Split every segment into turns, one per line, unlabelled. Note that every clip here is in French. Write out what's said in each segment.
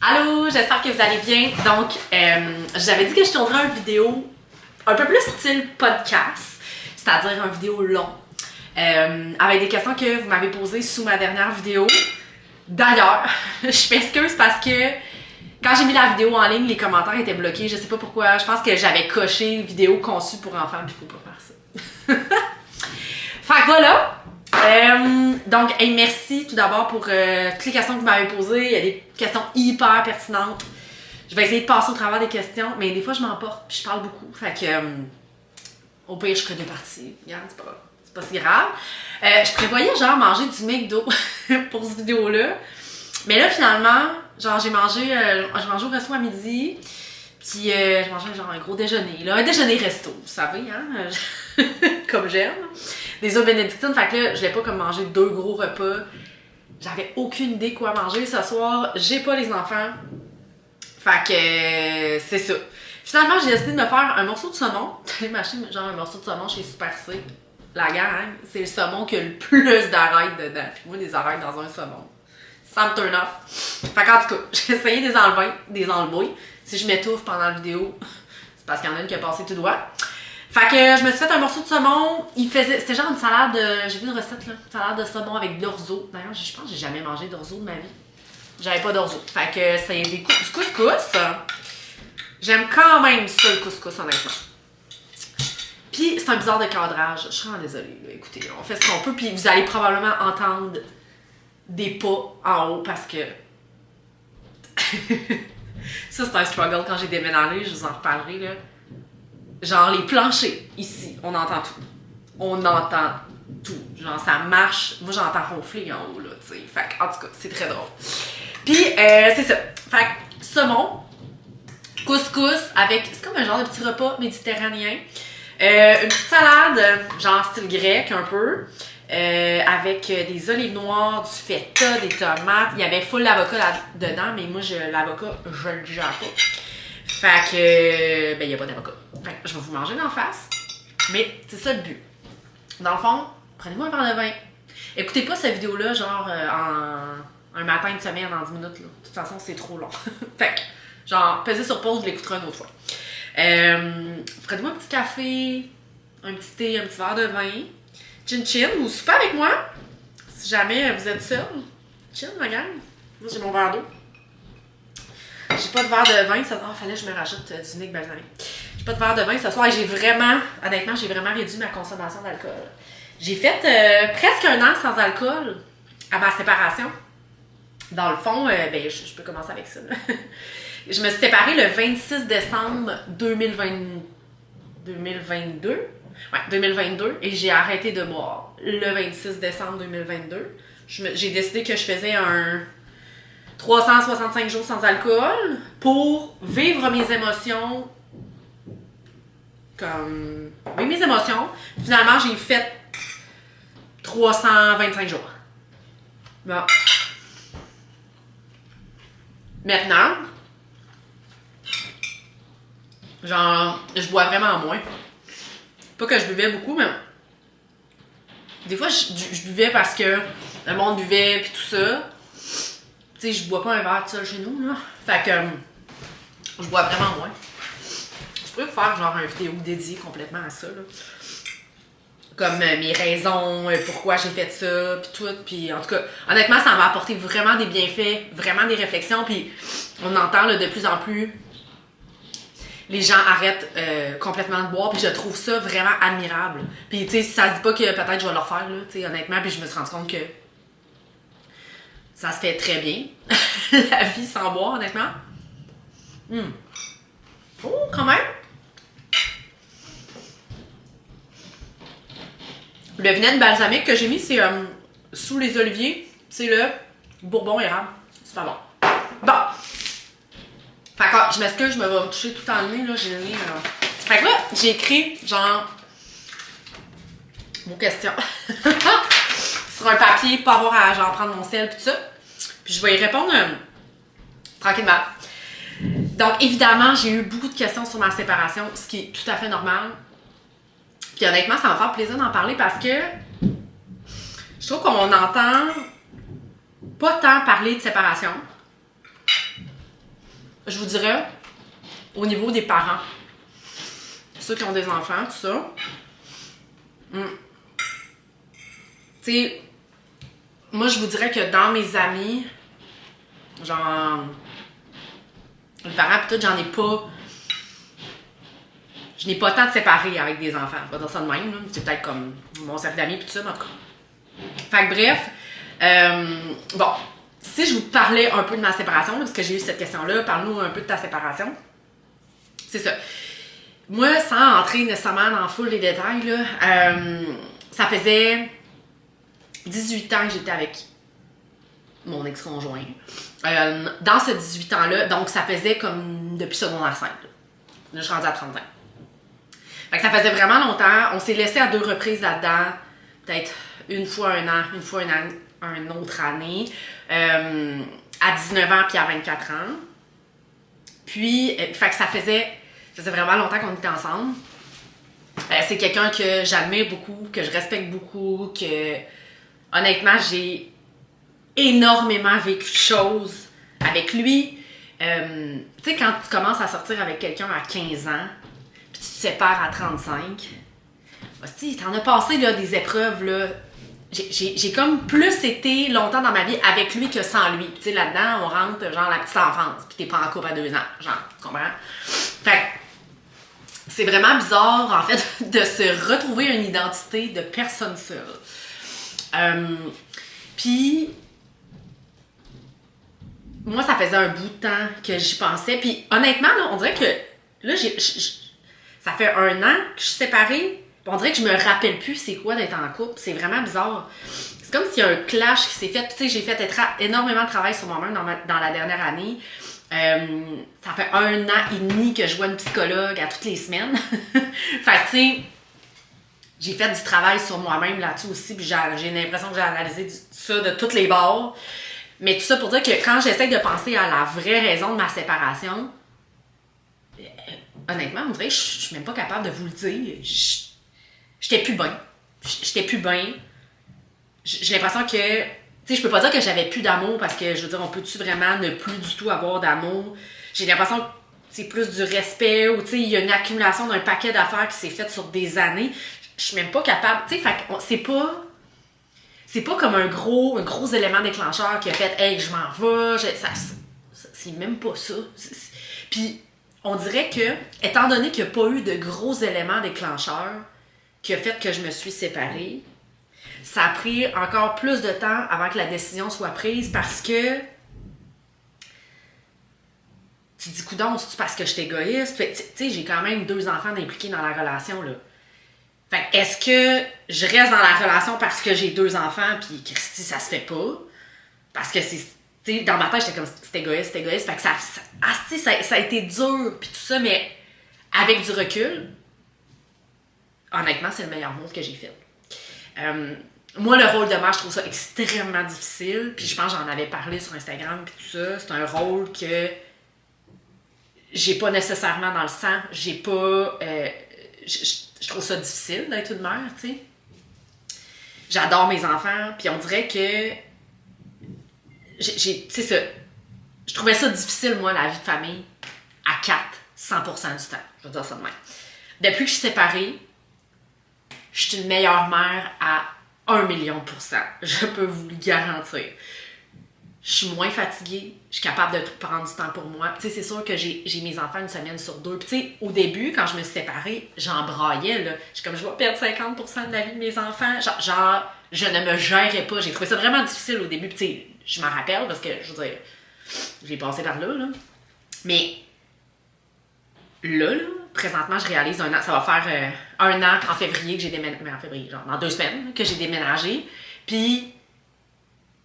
Allô, j'espère que vous allez bien. Donc, j'avais dit que je tournerais une vidéo un peu plus style podcast, c'est-à-dire une vidéo long, avec des questions que vous m'avez posées sous ma dernière vidéo. D'ailleurs, je m'excuse parce que quand j'ai mis la vidéo en ligne, les commentaires étaient bloqués. Je sais pas pourquoi. Je pense que j'avais coché vidéo conçue pour enfants, puis il faut pas faire ça. Fait que voilà. Donc, hey, merci tout d'abord pour toutes les questions que vous m'avez posées. Il y a des questions hyper pertinentes. Je vais essayer de passer au travers des questions, mais des fois je m'emporte puis je parle beaucoup. Fait que au pire, je ferai deux parties. Regarde, c'est pas si grave. Je prévoyais genre manger du McDo pour cette vidéo-là. Mais là, finalement, genre j'ai mangé au resto à midi. Puis je mangeais genre un gros déjeuner. Là, un déjeuner resto, vous savez, hein? Comme j'aime. Des œufs bénédictines. Fait que là, je l'ai pas comme manger deux gros repas. J'avais aucune idée quoi manger ce soir. J'ai pas les enfants. Fait que c'est ça. Finalement, j'ai décidé de me faire un morceau de saumon. J'allais m'acheter genre un morceau de saumon chez Super C. La gang, c'est le saumon qui a le plus d'arêtes dedans. Puis moi, des arêtes dans un saumon. Ça me turn off. Fait qu'en tout cas, j'ai essayé de les enlever. Si je m'étouffe pendant la vidéo, c'est parce qu'il y en a une qui a passé tout droit. Fait que je me suis fait un morceau de saumon. C'était genre une salade, j'ai vu une recette là, une salade de saumon avec de l'orzo. D'ailleurs, je pense que j'ai jamais mangé d'orzo de ma vie. J'avais pas d'orzo. Fait que c'est du couscous. J'aime quand même ça, le couscous, honnêtement. Puis c'est un bizarre de cadrage. Je suis vraiment désolée. Là. Écoutez, on fait ce qu'on peut. Puis vous allez probablement entendre des pas en haut parce que... Ça, c'est un struggle quand j'ai déménagé. Je vous en reparlerai, là. Genre, les planchers, ici, on entend tout. On entend tout. Genre, ça marche. Moi, j'entends ronfler en haut, là, tu sais. Fait que, en tout cas, c'est très drôle. Puis, c'est ça. Fait que, saumon, couscous, avec... C'est comme un genre de petit repas méditerranéen. Une petite salade, genre style grec, un peu. Avec des olives noires, du feta, des tomates. Il y avait full d'avocat là-dedans, mais moi, l'avocat, je le gère pas. Fait que, ben, il n'y a pas d'avocat. Fait que je vais vous manger d'en face. Mais c'est ça le but. Dans le fond, prenez-moi un verre de vin. Écoutez pas cette vidéo-là, genre, un matin de semaine en 10 minutes, là. De toute façon, c'est trop long. Fait que, genre, pesez sur pause, je l'écouterai une autre fois. Prenez-moi un petit café, un petit thé, un petit verre de vin. Chin-chin, ou soupez avec moi. Si jamais vous êtes seul. Chin, ma gang. Moi, j'ai mon verre d'eau. J'ai pas de verre de vin. Fallait que je me rajoute du vinaigre balsamique. J'ai pas de verre de vin ce soir et honnêtement, j'ai vraiment réduit ma consommation d'alcool. J'ai fait presque un an sans alcool à ma séparation. Dans le fond, ben, je peux commencer avec ça. Je me suis séparée le 26 décembre 2022. Ouais, 2022, et j'ai arrêté de boire le 26 décembre 2022. J'ai décidé que je faisais un 365 jours sans alcool pour vivre mes émotions comme... Vivre mes émotions. Finalement, j'ai fait 325 jours. Bon. Maintenant, genre, je bois vraiment moins. Pas que je buvais beaucoup, mais des fois, je buvais parce que le monde buvait pis tout ça. Tu sais, je bois pas un verre de seul chez nous, là. Fait que je bois vraiment moins. Je pourrais vous faire genre une vidéo dédiée complètement à ça, là. Comme mes raisons, pourquoi j'ai fait ça, pis tout. Pis en tout cas, honnêtement, ça m'a apporté vraiment des bienfaits, vraiment des réflexions. Pis on entend là, de plus en plus... Les gens arrêtent complètement de boire, puis je trouve ça vraiment admirable. Puis, tu sais, ça se dit pas que peut-être je vais le refaire, là, tu sais, honnêtement, puis je me suis rendu compte que ça se fait très bien, la vie sans boire, honnêtement. Oh, quand même! Le vinaigre balsamique que j'ai mis, c'est sous les oliviers, c'est le bourbon érable. C'est pas bon. Bon! Fait que je m'excuse, je me vais me toucher tout en nez, là, j'ai le nez, Fait que là, j'ai écrit, genre, vos questions. Sur un papier, pas avoir à, genre, prendre mon sel, pis tout ça. Puis je vais y répondre tranquillement. Donc, évidemment, j'ai eu beaucoup de questions sur ma séparation, ce qui est tout à fait normal. Puis honnêtement, ça va me faire plaisir d'en parler parce que je trouve qu'on entend pas tant parler de séparation. je vous dirais, au niveau des parents, ceux qui ont des enfants, tout ça, tu sais, moi, je vous dirais que dans mes amis, genre, les parents, pis tout, je n'ai pas tant de séparés avec des enfants. On va dire ça de même, là. C'est peut-être comme mon cercle d'amis, pis tout ça, mais en tout cas. Fait que bref, bon, si je vous parlais un peu de ma séparation, là, parce que j'ai eu cette question-là, parle-nous un peu de ta séparation. C'est ça. Moi, sans entrer nécessairement dans full les détails, là, ça faisait 18 ans que j'étais avec mon ex-conjoint. Dans ce 18 ans-là, donc ça faisait comme depuis secondaire 5. Là, je suis rendue à 30 ans. Fait que ça faisait vraiment longtemps. On s'est laissé à 2 reprises là-dedans. Peut-être une fois un an, une fois une autre année. À 19 ans puis à 24 ans. Puis, fait que ça faisait vraiment longtemps qu'on était ensemble. C'est quelqu'un que j'admire beaucoup, que je respecte beaucoup, que honnêtement, j'ai énormément vécu de choses avec lui. Tu sais, quand tu commences à sortir avec quelqu'un à 15 ans, puis tu te sépares à 35, t'en as passé là, des épreuves, là. J'ai comme plus été longtemps dans ma vie avec lui que sans lui. Tu sais, là-dedans, on rentre genre la petite enfance, puis t'es pas en couple à 2 ans, genre, tu comprends? Fait que c'est vraiment bizarre, en fait, de se retrouver une identité de personne seule. Puis, moi, ça faisait un bout de temps que j'y pensais. Puis, honnêtement, là, on dirait que, là, ça fait 1 an que je suis séparée. On dirait que je me rappelle plus c'est quoi d'être en couple. C'est vraiment bizarre. C'est comme s'il y a un clash qui s'est fait. Tu sais, j'ai fait énormément de travail sur moi-même dans la dernière année. Ça fait 1 an et demi que je vois une psychologue à toutes les semaines. Fait que, tu sais, j'ai fait du travail sur moi-même là-dessus aussi. Puis j'ai l'impression que j'ai analysé ça de toutes les bords. Mais tout ça pour dire que quand j'essaie de penser à la vraie raison de ma séparation, honnêtement, on dirait que je suis même pas capable de vous le dire. J'étais plus bien. J'étais plus bien. J'ai l'impression que... Tu sais, je peux pas dire que j'avais plus d'amour parce que, je veux dire, on peut-tu vraiment ne plus du tout avoir d'amour? J'ai l'impression que c'est plus du respect ou, tu sais, il y a une accumulation d'un paquet d'affaires qui s'est faite sur des années. Je suis même pas capable... Tu sais, fait que c'est pas comme un gros élément déclencheur qui a fait « Hey, je m'en vais. » C'est même pas ça. Puis, on dirait que, étant donné qu'il n'y a pas eu de gros éléments déclencheurs qui a fait que je me suis séparée, ça a pris encore plus de temps avant que la décision soit prise parce que tu te dis, coudonc, c'est parce que je suis égoïste. Tu sais, j'ai quand même 2 enfants impliqués dans la relation, là. Fait que, est-ce que je reste dans la relation parce que j'ai 2 enfants puis Christy, ça se fait pas? Parce que c'est... Tu sais, dans ma tête, j'étais comme, c'est égoïste. Fait que ça a été dur puis tout ça, mais avec du recul, honnêtement, c'est le meilleur move que j'ai fait. Moi, le rôle de mère, je trouve ça extrêmement difficile. Puis je pense que j'en avais parlé sur Instagram puis tout ça. C'est un rôle que j'ai pas nécessairement dans le sang. J'ai pas... je trouve ça difficile d'être une mère, tu sais. J'adore mes enfants. Puis on dirait que... c'est ça. Je trouvais ça difficile, moi, la vie de famille, à 100% du temps. Je vais dire ça de même. Depuis que je suis séparée, je suis une meilleure mère à 1 000 000 %. Je peux vous le garantir. Je suis moins fatiguée. Je suis capable de prendre du temps pour moi. Tu sais, c'est sûr que j'ai mes enfants 1 semaine sur 2. Puis tu sais, au début, quand je me suis séparée, j'en braillais, là. Je suis comme, je vais perdre 50% de la vie de mes enfants. Genre, je ne me gérais pas. J'ai trouvé ça vraiment difficile au début. Puis tu sais, je m'en rappelle parce que, je veux dire, j'ai passé par là, là. Mais là, présentement, je réalise 1 an. Ça va faire 1 an en février que j'ai déménagé. Mais en février, genre dans 2 semaines que j'ai déménagé. Puis,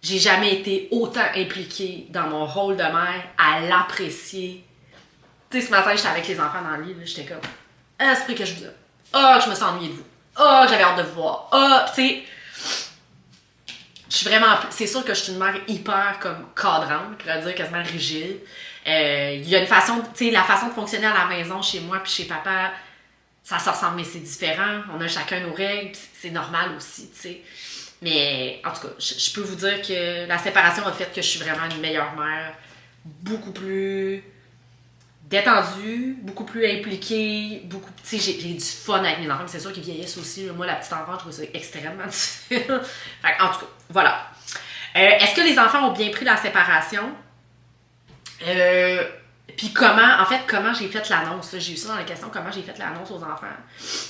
j'ai jamais été autant impliquée dans mon rôle de mère à l'apprécier. Tu sais, ce matin, j'étais avec les enfants dans le lit. J'étais comme, ah, c'est que je vous aime. Ah, je me suis ennuyée de vous. Ah, j'avais hâte de vous voir. Ah, tu sais, je suis vraiment... C'est sûr que je suis une mère hyper comme cadrante, je pourrais dire quasiment rigide. Il y a une façon, tu sais, la façon de fonctionner à la maison chez moi puis chez papa, ça se ressemble, mais c'est différent. On a chacun nos règles, c'est normal aussi, tu sais. Mais en tout cas, je peux vous dire que la séparation a fait que je suis vraiment une meilleure mère, beaucoup plus détendue, beaucoup plus impliquée, beaucoup... Tu sais, j'ai du fun avec mes enfants, mais c'est sûr qu'ils vieillissent aussi. Moi, la petite enfant, je trouve ça extrêmement difficile. Fait en tout cas, voilà. Est-ce que les enfants ont bien pris la séparation? Puis comment j'ai fait l'annonce? Là, j'ai eu ça dans la question, comment j'ai fait l'annonce aux enfants.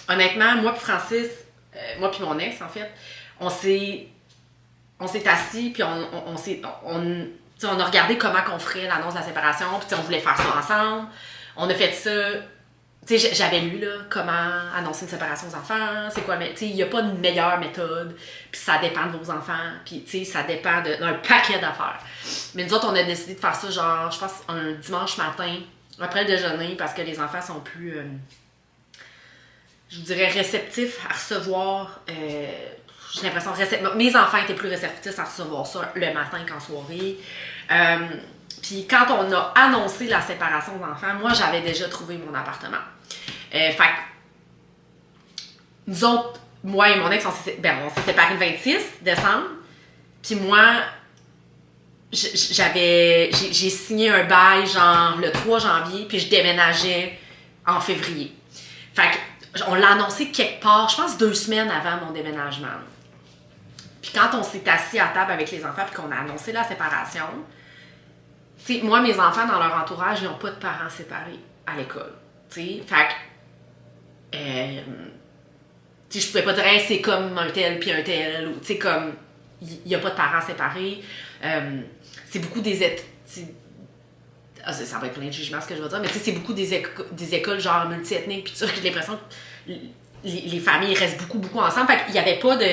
Honnêtement, moi puis Francis, moi puis mon ex, en fait, on s'est assis, puis on a regardé comment qu'on ferait l'annonce de la séparation, puis on voulait faire ça ensemble. On a fait ça. Tu sais, j'avais lu là, comment annoncer une séparation aux enfants, c'est quoi, mais tu sais, il n'y a pas de meilleure méthode, puis ça dépend de vos enfants, puis tu sais, ça dépend d'un paquet d'affaires. Mais nous autres, on a décidé de faire ça, genre, je pense, un dimanche matin, après le déjeuner, parce que les enfants sont plus, je vous dirais, réceptifs à recevoir, j'ai l'impression, mes enfants étaient plus réceptifs à recevoir ça le matin qu'en soirée. Puis quand on a annoncé la séparation des enfants, moi, j'avais déjà trouvé mon appartement. Fait que nous autres, moi et mon ex, on s'est séparés le 26 décembre. Puis moi, j'ai signé un bail genre le 3 janvier, puis je déménageais en février. Fait que on l'a annoncé quelque part, je pense 2 semaines avant mon déménagement. Puis quand on s'est assis à table avec les enfants puis qu'on a annoncé la séparation, tu sais, moi, mes enfants, dans leur entourage, ils n'ont pas de parents séparés à l'école. Tu sais, fait que... tu sais, je pouvais pas dire hey, c'est comme un tel puis un tel, ou tu sais, comme... Il n'y a pas de parents séparés. C'est beaucoup des... ça va être plein de jugements, ce que je veux dire, mais tu sais, c'est beaucoup des écoles genre multi-ethniques, puis j'ai l'impression que les familles restent beaucoup ensemble. Fait qu'il n'y avait pas de...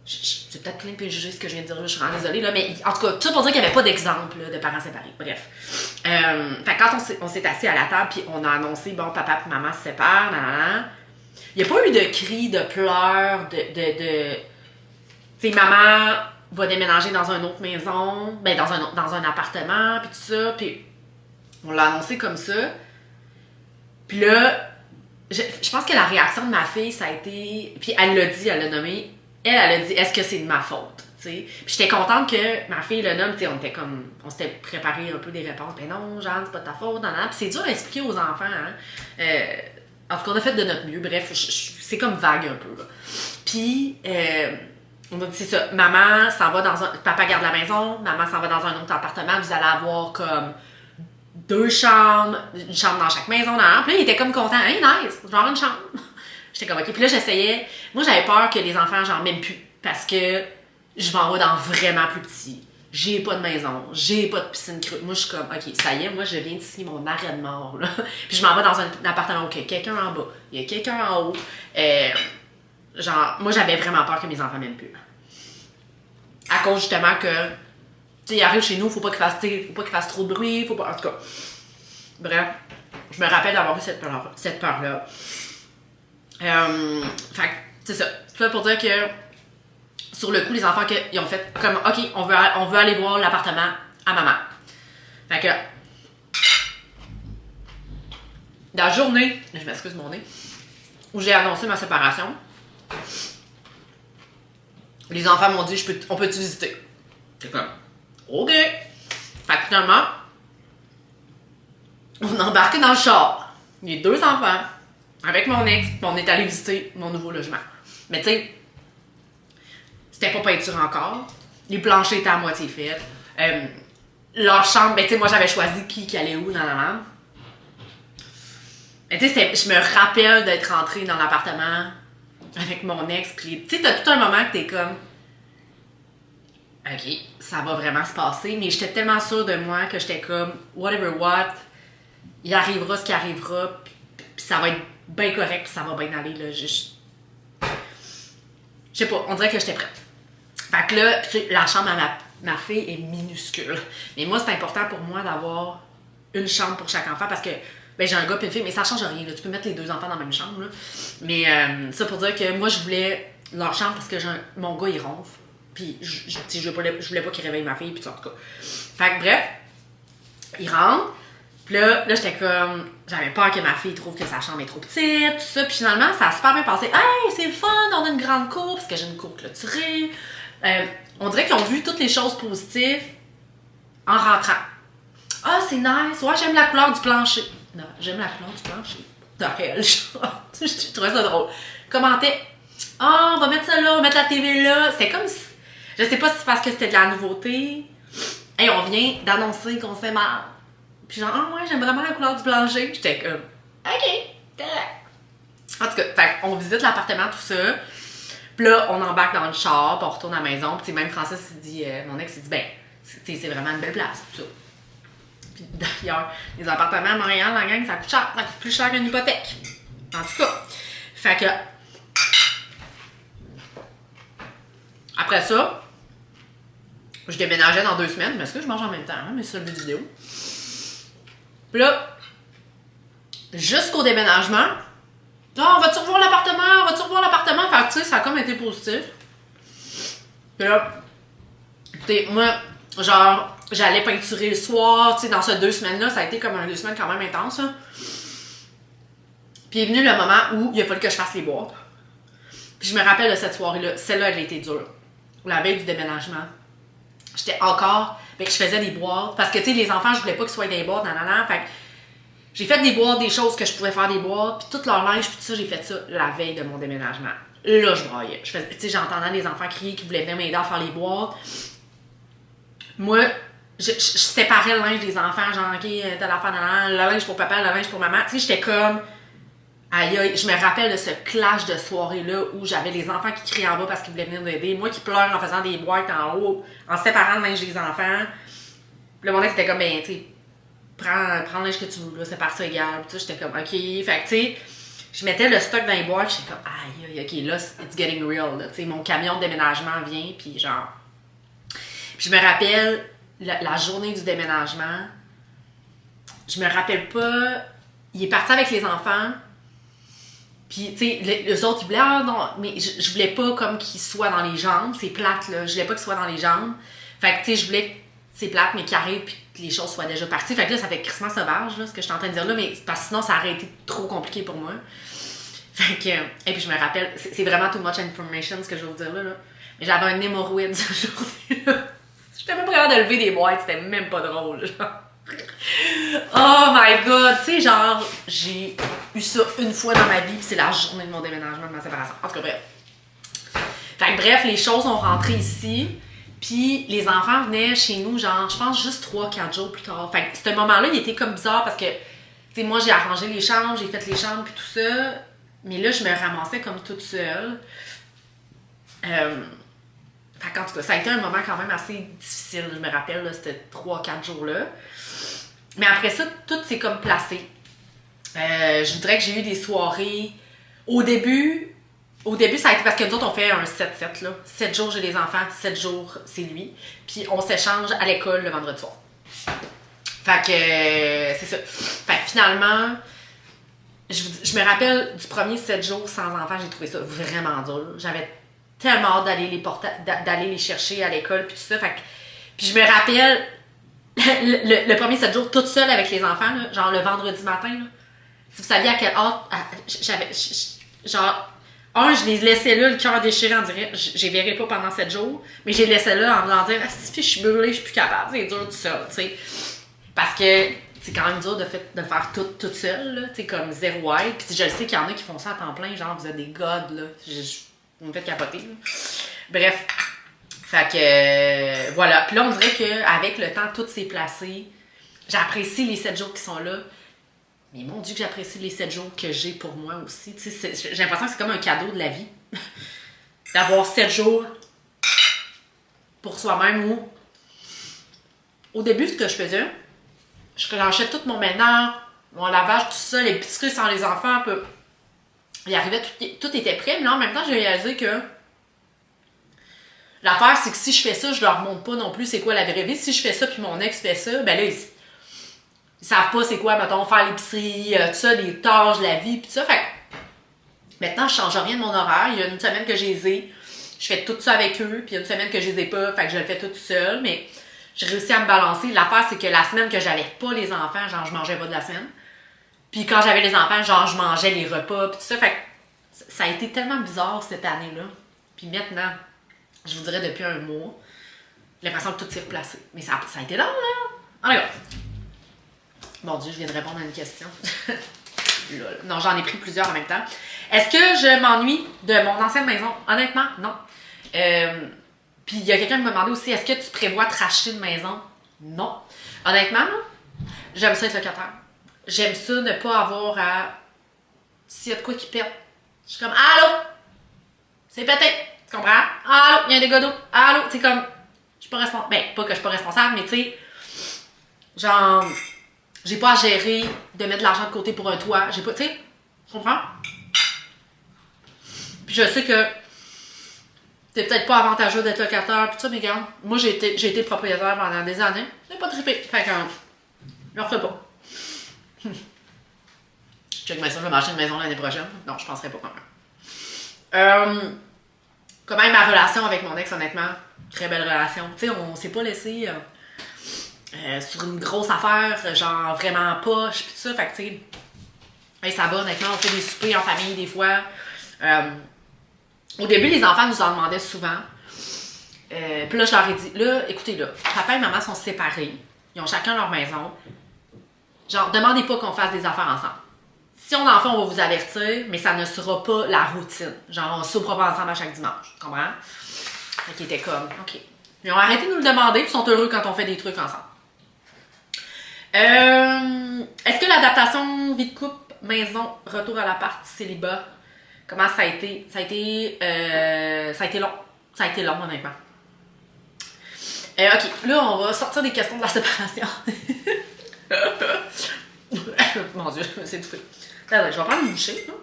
C'est peut-être plein de préjugés ce que je viens de dire là, je suis vraiment désolée, là, mais en tout cas, tout ça pour dire qu'il n'y avait pas d'exemple là, de parents séparés. Bref. Fait quand on s'est assis à la table, puis on a annoncé, bon, papa et maman se séparent, il n'y a pas eu de cris, de pleurs, tu sais, maman va déménager dans une autre maison, ben dans un appartement, puis tout ça, puis on l'a annoncé comme ça. Puis là, je pense que la réaction de ma fille, ça a été, puis elle l'a nommé, elle a dit, est-ce que c'est de ma faute? T'sais? Puis j'étais contente que ma fille le nomme, on s'était préparé un peu des réponses. Ben non, Jeanne, c'est pas de ta faute, non. Puis c'est dur à expliquer aux enfants, hein. En tout cas, on a fait de notre mieux. Bref, c'est comme vague un peu, là. Puis, on a dit, c'est ça, maman s'en va papa garde la maison, maman s'en va dans un autre appartement, vous allez avoir comme 2 chambres, une chambre dans chaque maison, là. Puis là, il était comme content, hey, nice, genre une chambre. J'étais comme, ok. Puis là, j'essayais. Moi, j'avais peur que les enfants, genre, m'aiment plus. Parce que je m'en vais dans vraiment plus petit. J'ai pas de maison. J'ai pas de piscine creuse. Moi, je suis comme, ok, ça y est, moi, je viens de signer mon arrêt de mort, là. Puis je m'en vais dans un appartement où il y a quelqu'un en bas. Il y a quelqu'un en haut. Genre, moi, j'avais vraiment peur que mes enfants m'aiment plus. À cause, justement, que, tu sais, ils arrivent chez nous, faut pas qu'ils fassent trop de bruit, faut pas. En tout cas. Bref, je me rappelle d'avoir eu cette peur-là. Fait que, c'est ça. Tout ça pour dire que, sur le coup, les enfants, ils ont fait comme, ok, on veut aller voir l'appartement à maman. Fait que, dans la journée, je m'excuse mon nez, où j'ai annoncé ma séparation, les enfants m'ont dit, on peut-tu visiter? C'est comme, ok. Fait que finalement, on a embarqué dans le char. Les 2 enfants, avec mon ex, puis on est allé visiter mon nouveau logement. Mais tu sais, c'était pas peinture encore. Les planchers étaient à moitié faits. Leur chambre, ben tu sais, moi j'avais choisi qui allait où dans la main. Mais tu sais, je me rappelle d'être rentrée dans l'appartement avec mon ex, puis tu sais, t'as tout un moment que t'es comme, ok, ça va vraiment se passer, mais j'étais tellement sûre de moi que j'étais comme, whatever what, il arrivera ce qui arrivera, puis ça va être bien correct, puis ça va bien aller, là, je sais pas, on dirait que j'étais prête. Fait que là, la chambre à ma fille est minuscule. Mais moi, c'est important pour moi d'avoir une chambre pour chaque enfant parce que ben, j'ai un gars et une fille, mais ça change rien. Là. Tu peux mettre les 2 enfants dans la même chambre. Là. Mais ça pour dire que moi, je voulais leur chambre parce que mon gars, il ronfle. Puis je voulais pas qu'il réveille ma fille. Puis en tout cas. Fait que bref, il rentre. Puis là j'étais comme, j'avais peur que ma fille trouve que sa chambre est trop petite, tout ça. Puis finalement, ça a super bien passé. Hey, c'est le fun, on a une grande cour parce que j'ai une cour clôturée. On dirait qu'ils ont vu toutes les choses positives en rentrant. Ah, c'est nice. Ouais, j'aime la couleur du plancher. Non, j'aime la couleur du plancher. De je trouvais ça drôle. Commentait. Ah, on va mettre ça là, on va mettre la TV là. C'est comme si. Je sais pas si c'est parce que c'était de la nouveauté. Hey, on vient d'annoncer qu'on s'est mal. Puis genre, ah ouais, j'aime vraiment la couleur du plancher. J'étais comme, ok, correct. En tout cas, fait on visite l'appartement, tout ça. Puis là, on embarque dans le char, puis on retourne à la maison. Puis même Francis, il dit, mon ex, il dit, ben, c'est vraiment une belle place, tout ça. Puis d'ailleurs, les appartements à Montréal, la gang, ça coûte cher. Ça coûte plus cher qu'une hypothèque. En tout cas. Fait que. Après ça, je déménageais dans 2 semaines. Mais est-ce que je mange en même temps, hein, mais c'est ça le but de vidéo. Puis là, jusqu'au déménagement, ah, on va-tu revoir l'appartement? On va-tu revoir l'appartement? Fait que, tu sais, ça a comme été positif. Puis là, écoutez, moi, genre, j'allais peinturer le soir, tu sais, dans ces 2 semaines-là, ça a été comme 2 semaines quand même intenses, là. Puis est venu le moment où il a fallu que je fasse les boîtes. Puis je me rappelle de cette soirée-là, celle-là, elle a été dure. La veille du déménagement, j'étais encore, je faisais des boîtes, parce que, tu sais, les enfants, je voulais pas qu'ils soient des boîtes, nanana, fait que j'ai fait des boîtes, des choses que je pouvais faire des boîtes, puis tout leur linge, puis tout ça, j'ai fait ça la veille de mon déménagement. Là, je braillais. Tu sais, j'entendais les enfants crier qui voulaient venir m'aider à faire les boîtes. Moi, je séparais le linge des enfants, genre, ok, t'as l'affaire dans le linge pour papa, le linge pour maman. Tu sais, j'étais comme, aïe aïe, je me rappelle de ce clash de soirée-là où j'avais les enfants qui criaient en bas parce qu'ils voulaient venir m'aider, moi qui pleure en faisant des boîtes en haut, en séparant le linge des enfants. Puis là, mon ex était comme, ben, tu sais, prends le linge que tu veux, là, c'est par ça égal. Puis j'étais comme, ok. Fait que, tu sais, je mettais le stock dans les boîtes, j'étais comme, aïe, aïe, ok, là, it's getting real, là. Tu sais, mon camion de déménagement vient, puis genre. Puis je me rappelle, la journée du déménagement, je me rappelle pas, il est parti avec les enfants, puis, tu sais, les autres, ils voulaient, ah non, mais je voulais pas comme qu'ils soient dans les jambes, c'est plate, là, je voulais pas qu'ils soient dans les jambes. Fait que, tu sais, je voulais que c'est plate, mais qu'il arrive, puis que les choses soient déjà parties. Fait que là, ça fait crissement sauvage, là, ce que je suis en train de dire là, mais parce que sinon, ça aurait été trop compliqué pour moi. Fait que, et puis je me rappelle, c'est vraiment too much information, ce que je vais vous dire là. Mais j'avais un hémorroïde ce jour-là. J'étais même pas capable de lever des boîtes, c'était même pas drôle, genre. Oh my god, tu sais, genre, j'ai eu ça une fois dans ma vie, puis c'est la journée de mon déménagement, de ma séparation. En tout cas, bref. Fait que bref, les choses ont rentré ici, puis les enfants venaient chez nous, genre, je pense juste 3-4 jours plus tard. Fait que ce moment-là, il était comme bizarre parce que, tu sais, moi, j'ai arrangé les chambres, j'ai fait les chambres, puis tout ça, mais là, je me ramassais comme toute seule. Fait qu'en tout cas, ça a été un moment quand même assez difficile, je me rappelle, là, c'était 3-4 jours-là. Mais après ça, tout s'est comme placé. Je voudrais que j'ai eu des soirées. Au début, ça a été parce que nous autres, on fait un 7-7, là. 7 jours, j'ai les enfants, 7 jours, c'est lui. Puis on s'échange à l'école le vendredi soir. Fait que, c'est ça. Fait que finalement, je me rappelle du premier 7 jours sans enfants, j'ai trouvé ça vraiment dur. J'avais tellement hâte d'aller les chercher à l'école, puis tout ça. Fait que, puis je me rappelle, le premier 7 jours, toute seule avec les enfants, là, genre le vendredi matin, là, si vous saviez à quelle heure j'avais. Genre, je les laissais là, le cœur déchiré, en dirait. Je les verrai pas pendant 7 jours, mais je les laissais là en me disant, si je suis brûlée, je suis plus capable. C'est dur tout seul, tu sais. Parce que c'est quand même dur de faire tout toute seule, là, tu sais, comme zéro aide. Puis je le sais qu'il y en a qui font ça à temps plein, genre, vous êtes des gods, là. Vous me faites capoter, là. Bref. Fait que, voilà. Puis là, on dirait qu'avec le temps, tout s'est placé. J'apprécie les 7 jours qui sont là. Mais mon Dieu que j'apprécie les 7 jours que j'ai pour moi aussi. Tu sais, j'ai l'impression que c'est comme un cadeau de la vie. D'avoir 7 jours pour soi-même où, au début, ce que je faisais, je clenchais tout mon ménage, mon lavage, tout ça, l'épicerie sans les enfants. Peu. Il arrivait, tout était prêt, mais là, en même temps, j'ai réalisé que l'affaire, c'est que si je fais ça, je leur montre pas non plus c'est quoi la vraie vie. Si je fais ça, puis mon ex fait ça, ben là, ils savent pas c'est quoi, mettons, faire l'épicerie, tout ça, les tâches, la vie, pis tout ça. Fait que maintenant, je change rien de mon horaire. Il y a une semaine que je les ai, je fais tout ça avec eux, puis il y a une semaine que je les ai pas, fait que je le fais tout seul, mais j'ai réussi à me balancer. L'affaire, c'est que la semaine que j'avais pas les enfants, genre, je mangeais pas de la semaine. Puis quand j'avais les enfants, genre, je mangeais les repas, pis tout ça. Fait que ça a été tellement bizarre cette année-là. Puis maintenant, je vous dirais depuis un mois, j'ai l'impression que tout s'est replacé. Mais ça a été long, là. En tout cas. Mon Dieu, je viens de répondre à une question. Lol. Non, j'en ai pris plusieurs en même temps. Est-ce que je m'ennuie de mon ancienne maison? Honnêtement, non. Puis il y a quelqu'un qui m'a demandé aussi, est-ce que tu prévois de racheter une maison? Non. Honnêtement, non. J'aime ça être locataire. J'aime ça ne pas avoir à... S'il y a de quoi qui pète, je suis comme, allô? C'est pété. Tu comprends? Allô? Il y a un dégât d'eau. Allô? C'est comme, je suis pas responsable. Ben, pas que je suis pas responsable, mais tu sais, genre, j'ai pas à gérer de mettre de l'argent de côté pour un toit. J'ai pas, tu sais, tu comprends? Puis je sais que c'est peut-être pas avantageux d'être locataire, pis ça, mais regarde, moi j'ai été propriétaire pendant des années. J'ai pas trippé. Fait que, je le refais pas. Check ma soeur, je vais m'acheter une maison l'année prochaine. Non, je penserais pas quand même. Comment est ma relation avec mon ex, honnêtement? Très belle relation. Tu sais, on s'est pas laissé sur une grosse affaire, genre vraiment poche, pis tout ça. Fait que, tu sais, hey, ça va, honnêtement, on fait des soupers en famille des fois. Au début, les enfants nous en demandaient souvent. Puis là, je leur ai dit, là, écoutez, là, papa et maman sont séparés. Ils ont chacun leur maison. Genre, demandez pas qu'on fasse des affaires ensemble. Si on en fait, on va vous avertir, mais ça ne sera pas la routine. Genre, on soupera pas ensemble à chaque dimanche. Tu comprends? Fait qu'ils étaient comme, OK. Ils ont arrêté de nous le demander, puis sont heureux quand on fait des trucs ensemble. Est-ce que l'adaptation vie de couple, maison, retour à l'appart, célibat, comment ça a été? Ça a été long. Ça a été long, honnêtement. OK, là, on va sortir des questions de la séparation. Mon Dieu, je me suis étouffée. Attends, je vais prendre une bouchée, là.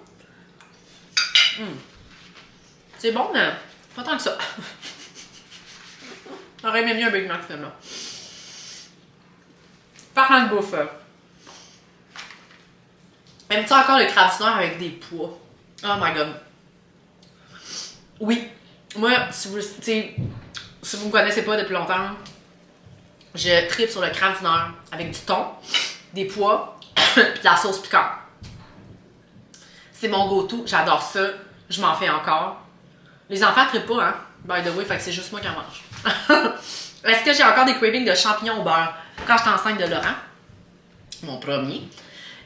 C'est bon, mais pas tant que ça. J'aurais aimé mieux un Big Mac, finalement. Parlant de bouffe. Aimes-tu encore le Kraft Dinner avec des pois? Oh my god. Oui. Moi, si vous me connaissez pas depuis longtemps, je tripe sur le Kraft Dinner avec du thon, des pois, puis de la sauce piquante. C'est mon go-to. J'adore ça. Je m'en fais encore. Les enfants trippent pas, hein? By the way, fait que c'est juste moi qui en mange. Est-ce que j'ai encore des cravings de champignons au beurre? Quand j'étais enceinte de Laurent, mon premier,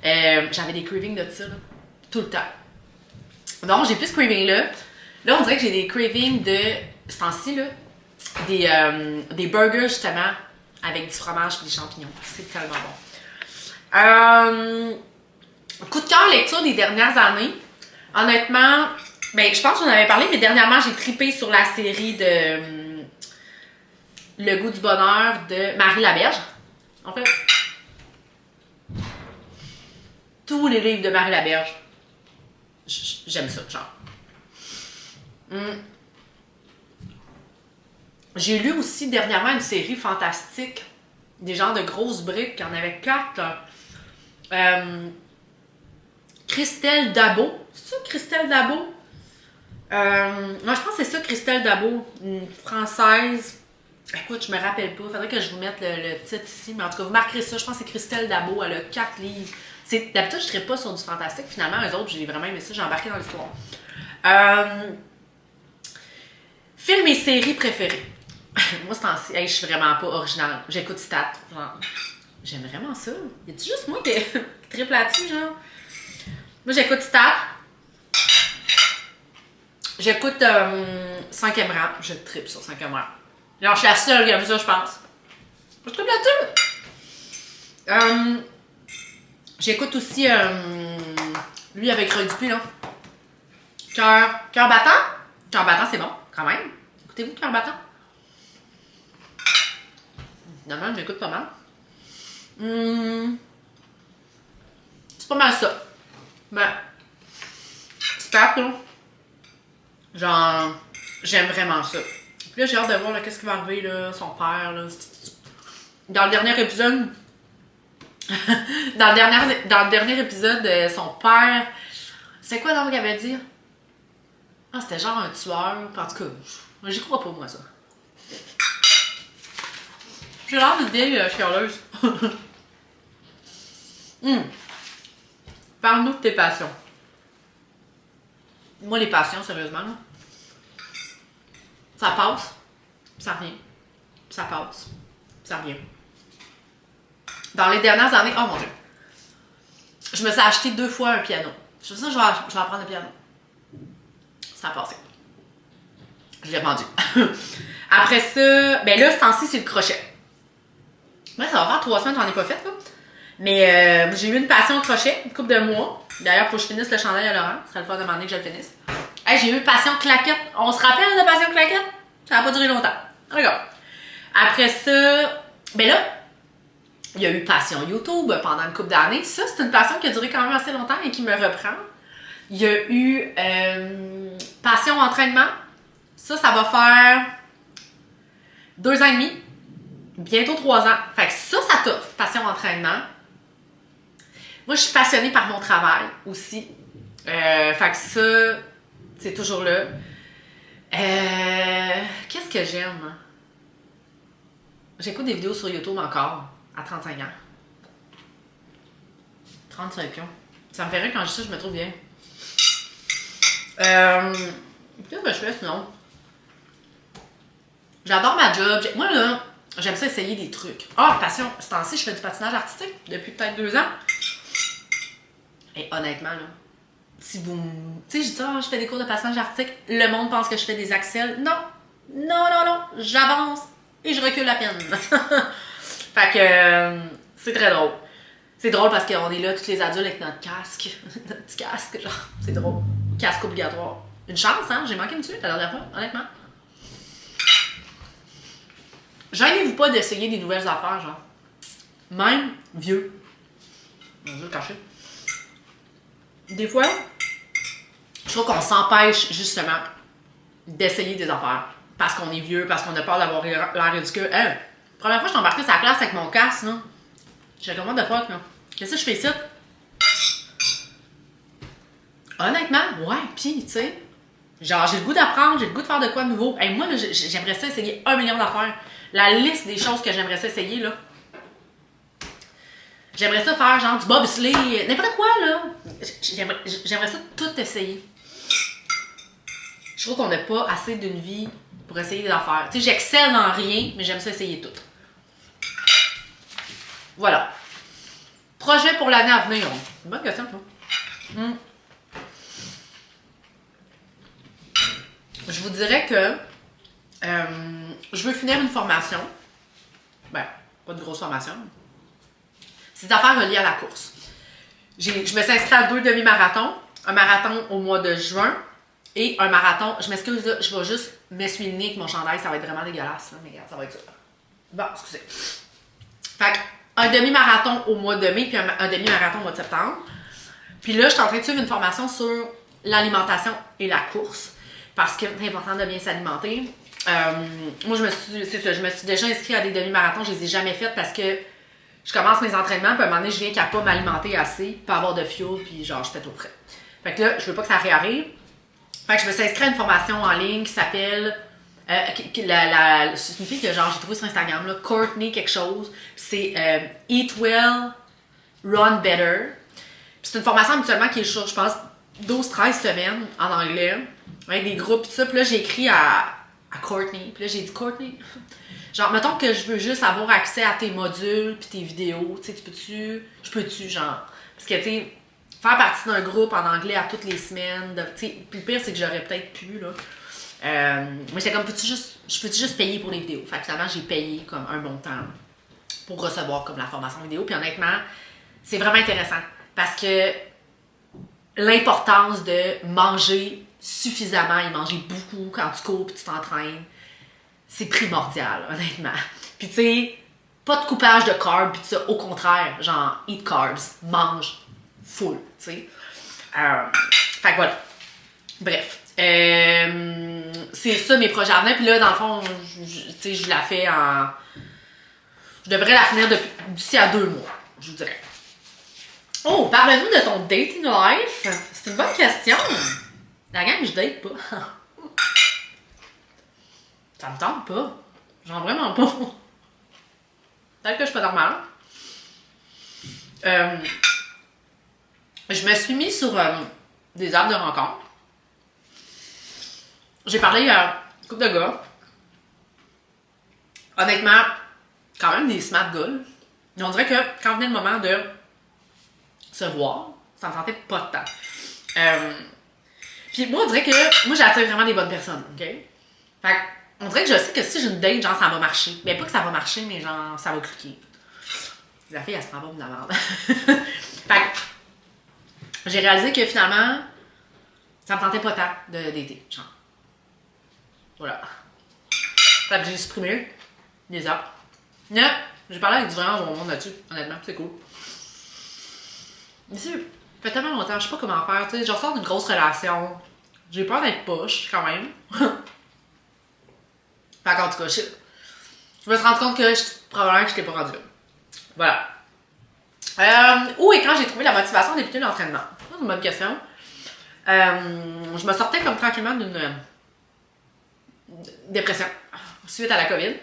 j'avais des cravings de ça, là, tout le temps. Donc, j'ai plus ce craving-là. Là, on dirait que j'ai des cravings de, ce temps-ci, là, des burgers, justement, avec du fromage et des champignons. C'est tellement bon. Coup de cœur lecture des dernières années. Honnêtement, ben, je pense que j'en avais parlé, mais dernièrement, j'ai trippé sur la série de Le goût du bonheur de Marie Laberge. En fait, tous les livres de Marie Laberge, j'aime ça, genre. J'ai lu aussi dernièrement une série fantastique, des genres de grosses briques, il y en avait 4. Christelle Dabo. C'est ça, Christelle Dabo? Non, je pense que c'est ça, Christelle Dabo, une Française. Écoute, je me rappelle pas. Faudrait que je vous mette le titre ici. Mais en tout cas, vous marquerez ça. Je pense que c'est Christelle Dabo. Elle a 4 livres. D'habitude, je ne serais pas sur du fantastique. Finalement, eux autres, j'ai vraiment aimé ça. J'ai embarqué dans l'histoire. Film et séries préférées. Moi, c'est temps-ci. Hey, je suis vraiment pas originale. J'écoute Stat. Genre, j'aime vraiment ça. Y a-tu juste moi qui triple là-dessus, genre? Moi, j'écoute Stat. J'écoute 5e rang. Je tripe sur 5e rang. Genre, je suis la seule qui a vu ça, je pense. Je tripe là-dessus. J'écoute aussi lui avec Roy Dupuis, là. Cœur battant. Cœur battant, c'est bon, quand même. Écoutez-vous Cœur battant? Finalement, j'écoute pas mal. C'est pas mal ça. Mais, Stat, là. Genre, j'aime vraiment ça. Puis là, j'ai hâte de voir qu'est-ce qui va arriver, là, son père, là. Dans le dernier épisode, dans le dernier épisode, son père, c'est quoi donc qu'il avait dit? Ah, c'était genre un tueur. En tout cas, j'y crois pas, moi, ça. J'ai l'air d'une vieille chialeuse. Parle-nous de tes passions. Moi, les passions, sérieusement, là, ça passe, ça revient. Ça passe, ça revient. Dans les dernières années, oh mon Dieu, je me suis acheté 2 fois un piano. Je me suis dit, je vais apprendre le piano. Ça a passé. Je l'ai vendu. Après ça, ben là, ce temps-ci, c'est le crochet. Moi, ça va faire 3 semaines que j'en ai pas fait, là. Mais j'ai eu une passion au crochet, une couple de mois. D'ailleurs, faut que je finisse le chandail à Laurent. Ce serait le fun de demander que je le finisse. Hey, j'ai eu passion claquette. On se rappelle de passion claquette? Ça n'a pas duré longtemps. Regarde. Après ça, ben là, il y a eu passion YouTube pendant une couple d'années. Ça, c'est une passion qui a duré quand même assez longtemps et qui me reprend. Il y a eu passion entraînement. Ça va faire 2 ans et demi. Bientôt 3 ans. Fait que ça t'offre. Passion entraînement. Moi, je suis passionnée par mon travail aussi. Fait que ça, c'est toujours là. Qu'est-ce que j'aime? J'écoute des vidéos sur YouTube encore, à 35 ans. 35 ans. Ça me fait rire quand je dis ça, je me trouve bien. Qu'est-ce que je fais sinon? J'adore ma job. Moi, là, j'aime ça essayer des trucs. Ah, passion. Ce temps-ci, je fais du patinage artistique depuis peut-être 2 ans. Et honnêtement, là, si vous... Tu sais, je dis, je fais des cours de patinage artistique, le monde pense que je fais des accels. Non. Non. J'avance et je recule à peine. Fait que c'est très drôle. C'est drôle parce qu'on est là, tous les adultes, avec notre casque. Notre petit casque, genre. C'est drôle. Casque obligatoire. Une chance, hein? J'ai manqué une tuile la dernière fois, honnêtement. Gênez-vous pas d'essayer des nouvelles affaires, genre. Même vieux. On va le cacher. Des fois, je trouve qu'on s'empêche justement d'essayer des affaires. Parce qu'on est vieux, parce qu'on a peur d'avoir l'air ridicule. Hey, première fois que je suis embarquée sur la classe avec mon casque, là. J'ai comment de fuck, là. Qu'est-ce que je fais ça? Honnêtement, ouais, pis, tu sais. Genre, j'ai le goût d'apprendre, j'ai le goût de faire de quoi de nouveau. Hey, moi, là, j'aimerais ça essayer 1 million d'affaires. La liste des choses que j'aimerais ça essayer, là. J'aimerais ça faire genre du bobsleigh, n'importe quoi, là. J'aimerais ça tout essayer. Je trouve qu'on n'a pas assez d'une vie pour essayer des affaires. Tu sais, j'excelle dans rien, mais j'aime ça essayer tout. Voilà. Projet pour l'année à venir. Une bonne question, ça. Je vous dirais que je veux finir une formation. Ben, pas de grosse formation. C'est des affaires reliées à la course. Je me suis inscrite à 2 demi-marathons. Un marathon au mois de juin et un marathon. Je m'excuse, là, je vais juste m'essuyer le nez avec mon chandail. Ça va être vraiment dégueulasse. Là, mais regarde, ça va être ça. Bon, excusez. Fait un demi-marathon au mois de mai puis un demi-marathon au mois de septembre. Puis là, je suis en train de suivre une formation sur l'alimentation et la course. Parce que c'est important de bien s'alimenter. Moi, je me suis déjà inscrite à des demi-marathons. Je les ai jamais faites parce que je commence mes entraînements, puis à un moment donné, je viens qu'à pas m'alimenter assez, pas avoir de fuel, puis genre, je pète au prêt. Fait que là, je veux pas que ça réarrive. Fait que je me suis inscrite à une formation en ligne qui s'appelle... c'est une fille que genre, j'ai trouvé sur Instagram, là, Courtney quelque chose. C'est Eat Well, Run Better. Puis c'est une formation habituellement qui est sur, je pense, 12-13 semaines en anglais, avec des groupes, pis ça. Puis là, j'ai écrit à Courtney. Puis là, j'ai dit, Courtney... Genre, mettons que je veux juste avoir accès à tes modules pis tes vidéos, tu sais, je peux-tu, genre, parce que, tu sais, faire partie d'un groupe en anglais à toutes les semaines, tu sais, puis le pire, c'est que j'aurais peut-être pu, là. Mais j'étais comme, je peux-tu juste payer pour les vidéos? Fait que finalement, j'ai payé comme un montant pour recevoir comme la formation vidéo, puis honnêtement, c'est vraiment intéressant, parce que l'importance de manger suffisamment et manger beaucoup quand tu cours pis tu t'entraînes, c'est primordial, honnêtement. Puis tu sais, pas de coupage de carbs, pis tout ça, au contraire, genre, eat carbs, mange full, tu sais. Fait que voilà. Bref. C'est ça mes projets à venir, puis là, dans le fond, tu sais, je la fais en... Je devrais la finir d'ici à 2 mois, je vous dirais. Oh, parle-nous de ton dating life. C'est une bonne question. La gang, je date pas. Ça me tente pas. Genre vraiment pas. Peut-être que je suis pas normale. Je me suis mis sur des apps de rencontre. J'ai parlé à une couple de gars. Honnêtement, quand même des smart gars. Mais on dirait que quand venait le moment de se voir. Ça me sentait pas de temps. Puis moi, on dirait que moi, j'attire vraiment des bonnes personnes, OK? Fait que, on dirait que je sais que si j'ai une date, genre, ça va marcher. Ben, pas que ça va marcher, mais genre, ça va cliquer. La fille, elle se prend pas pour de la merde. Fait que, j'ai réalisé que finalement, ça me tentait pas tant de dater, genre. Voilà. Fait que j'ai supprimé les apps. Yeah, j'ai parlé avec du vraiment bon monde là-dessus, honnêtement, c'est cool. Ici, ça fait tellement longtemps, je sais pas comment faire, tu sais, je ressors d'une grosse relation. J'ai peur d'être poche, quand même. Fait qu'en tout cas, je me suis rendu compte que probablement que je t'ai pas rendu là. Voilà. Où et quand j'ai trouvé la motivation de débuter l'entraînement? C'est une bonne question. Je me sortais comme tranquillement d'une dépression suite à la COVID.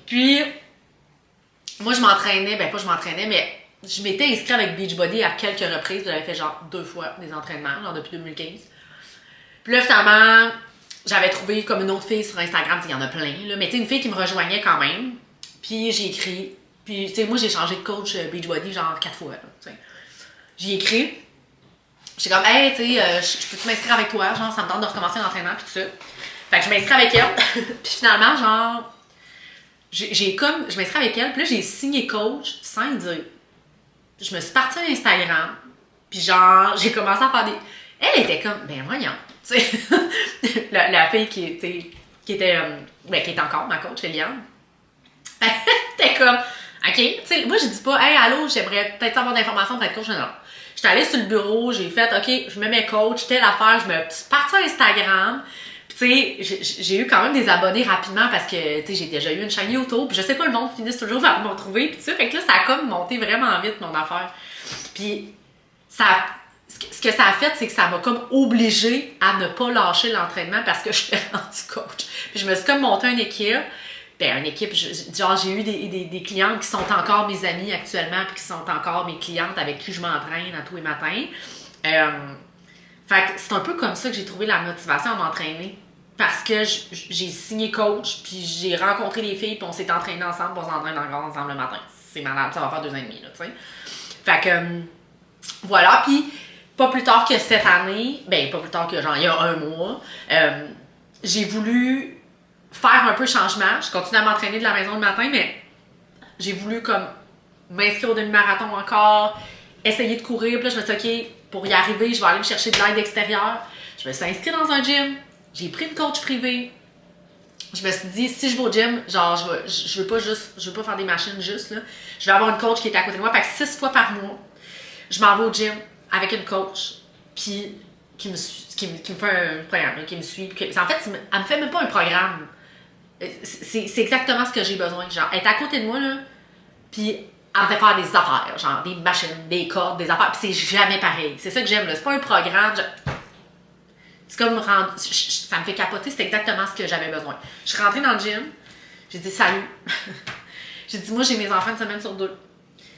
Puis, moi, je m'entraînais, ben pas je m'entraînais, mais je m'étais inscrite avec Beachbody à quelques reprises. J'avais fait genre 2 fois des entraînements, genre depuis 2015. Puis là, finalement, j'avais trouvé comme une autre fille sur Instagram, il y en a plein, là, mais tu sais, une fille qui me rejoignait quand même. Puis j'ai écrit. Puis, tu sais, moi, j'ai changé de coach Beachbody genre 4 fois, tu sais. J'ai écrit. J'étais comme, hey, tu sais, je peux-tu m'inscrire avec toi? Genre, ça me tente de recommencer l'entraînement, puis tout ça. Fait que je m'inscris avec elle. Puis finalement, genre, je m'inscris avec elle, puis là, j'ai signé coach sans lui dire. Puis je me suis partie à Instagram, puis genre, j'ai commencé à faire des. Elle était comme, ben voyons, tu sais. la fille qui était encore ma coach, Eliane. Elle était comme, ok, tu sais, moi, je dis pas, hey, allô, j'aimerais peut-être avoir d'informations pour être coach. Non. J'étais allée sur le bureau, j'ai fait, ok, je me mets coach, telle affaire, je me suis partie à Instagram. Puis tu sais, j'ai eu quand même des abonnés rapidement parce que, tu sais, j'ai déjà eu une chaîne YouTube. Puis je sais pas, le monde finit toujours par me retrouver. Puis ça, fait que là, ça a comme monté vraiment vite, mon affaire. Puis ça, ce que ça a fait, c'est que ça m'a comme obligée à ne pas lâcher l'entraînement parce que je suis rendue coach. Puis je me suis comme monté une équipe. Ben, une équipe, genre, j'ai eu des clientes qui sont encore mes amies actuellement, puis qui sont encore mes clientes avec qui je m'entraîne à tous les matins. Fait que c'est un peu comme ça que j'ai trouvé la motivation à m'entraîner. Parce que j'ai signé coach, puis j'ai rencontré les filles, puis on s'est entraîné ensemble, puis on s'entraîne encore ensemble le matin. C'est malade, ça va faire 2 ans et demi, là, tu sais. Fait que, voilà, puis pas plus tard que cette année, ben, pas plus tard que genre il y a 1 mois, j'ai voulu faire un peu changement. Je continue à m'entraîner de la maison le matin, mais j'ai voulu comme m'inscrire au demi-marathon encore, essayer de courir. Puis là, je me suis dit, OK, pour y arriver, je vais aller me chercher de l'aide extérieure. Je me suis inscrite dans un gym. J'ai pris une coach privée. Je me suis dit, si je vais au gym, genre, je veux pas faire des machines juste, là. Je vais avoir une coach qui est à côté de moi. Fait que 6 fois par mois, je m'en vais au gym avec une coach, puis qui me fait un programme, qui me suit. En fait, elle me fait même pas un programme. C'est exactement ce que j'ai besoin. Genre, elle est à côté de moi, là, puis elle me fait faire des affaires, genre des machines, des cordes, des affaires, puis c'est jamais pareil. C'est ça que j'aime, là. C'est pas un programme. C'est comme ça me fait capoter, c'est exactement ce que j'avais besoin. Je suis rentrée dans le gym, j'ai dit salut. J'ai dit, moi, j'ai mes enfants une semaine sur 2.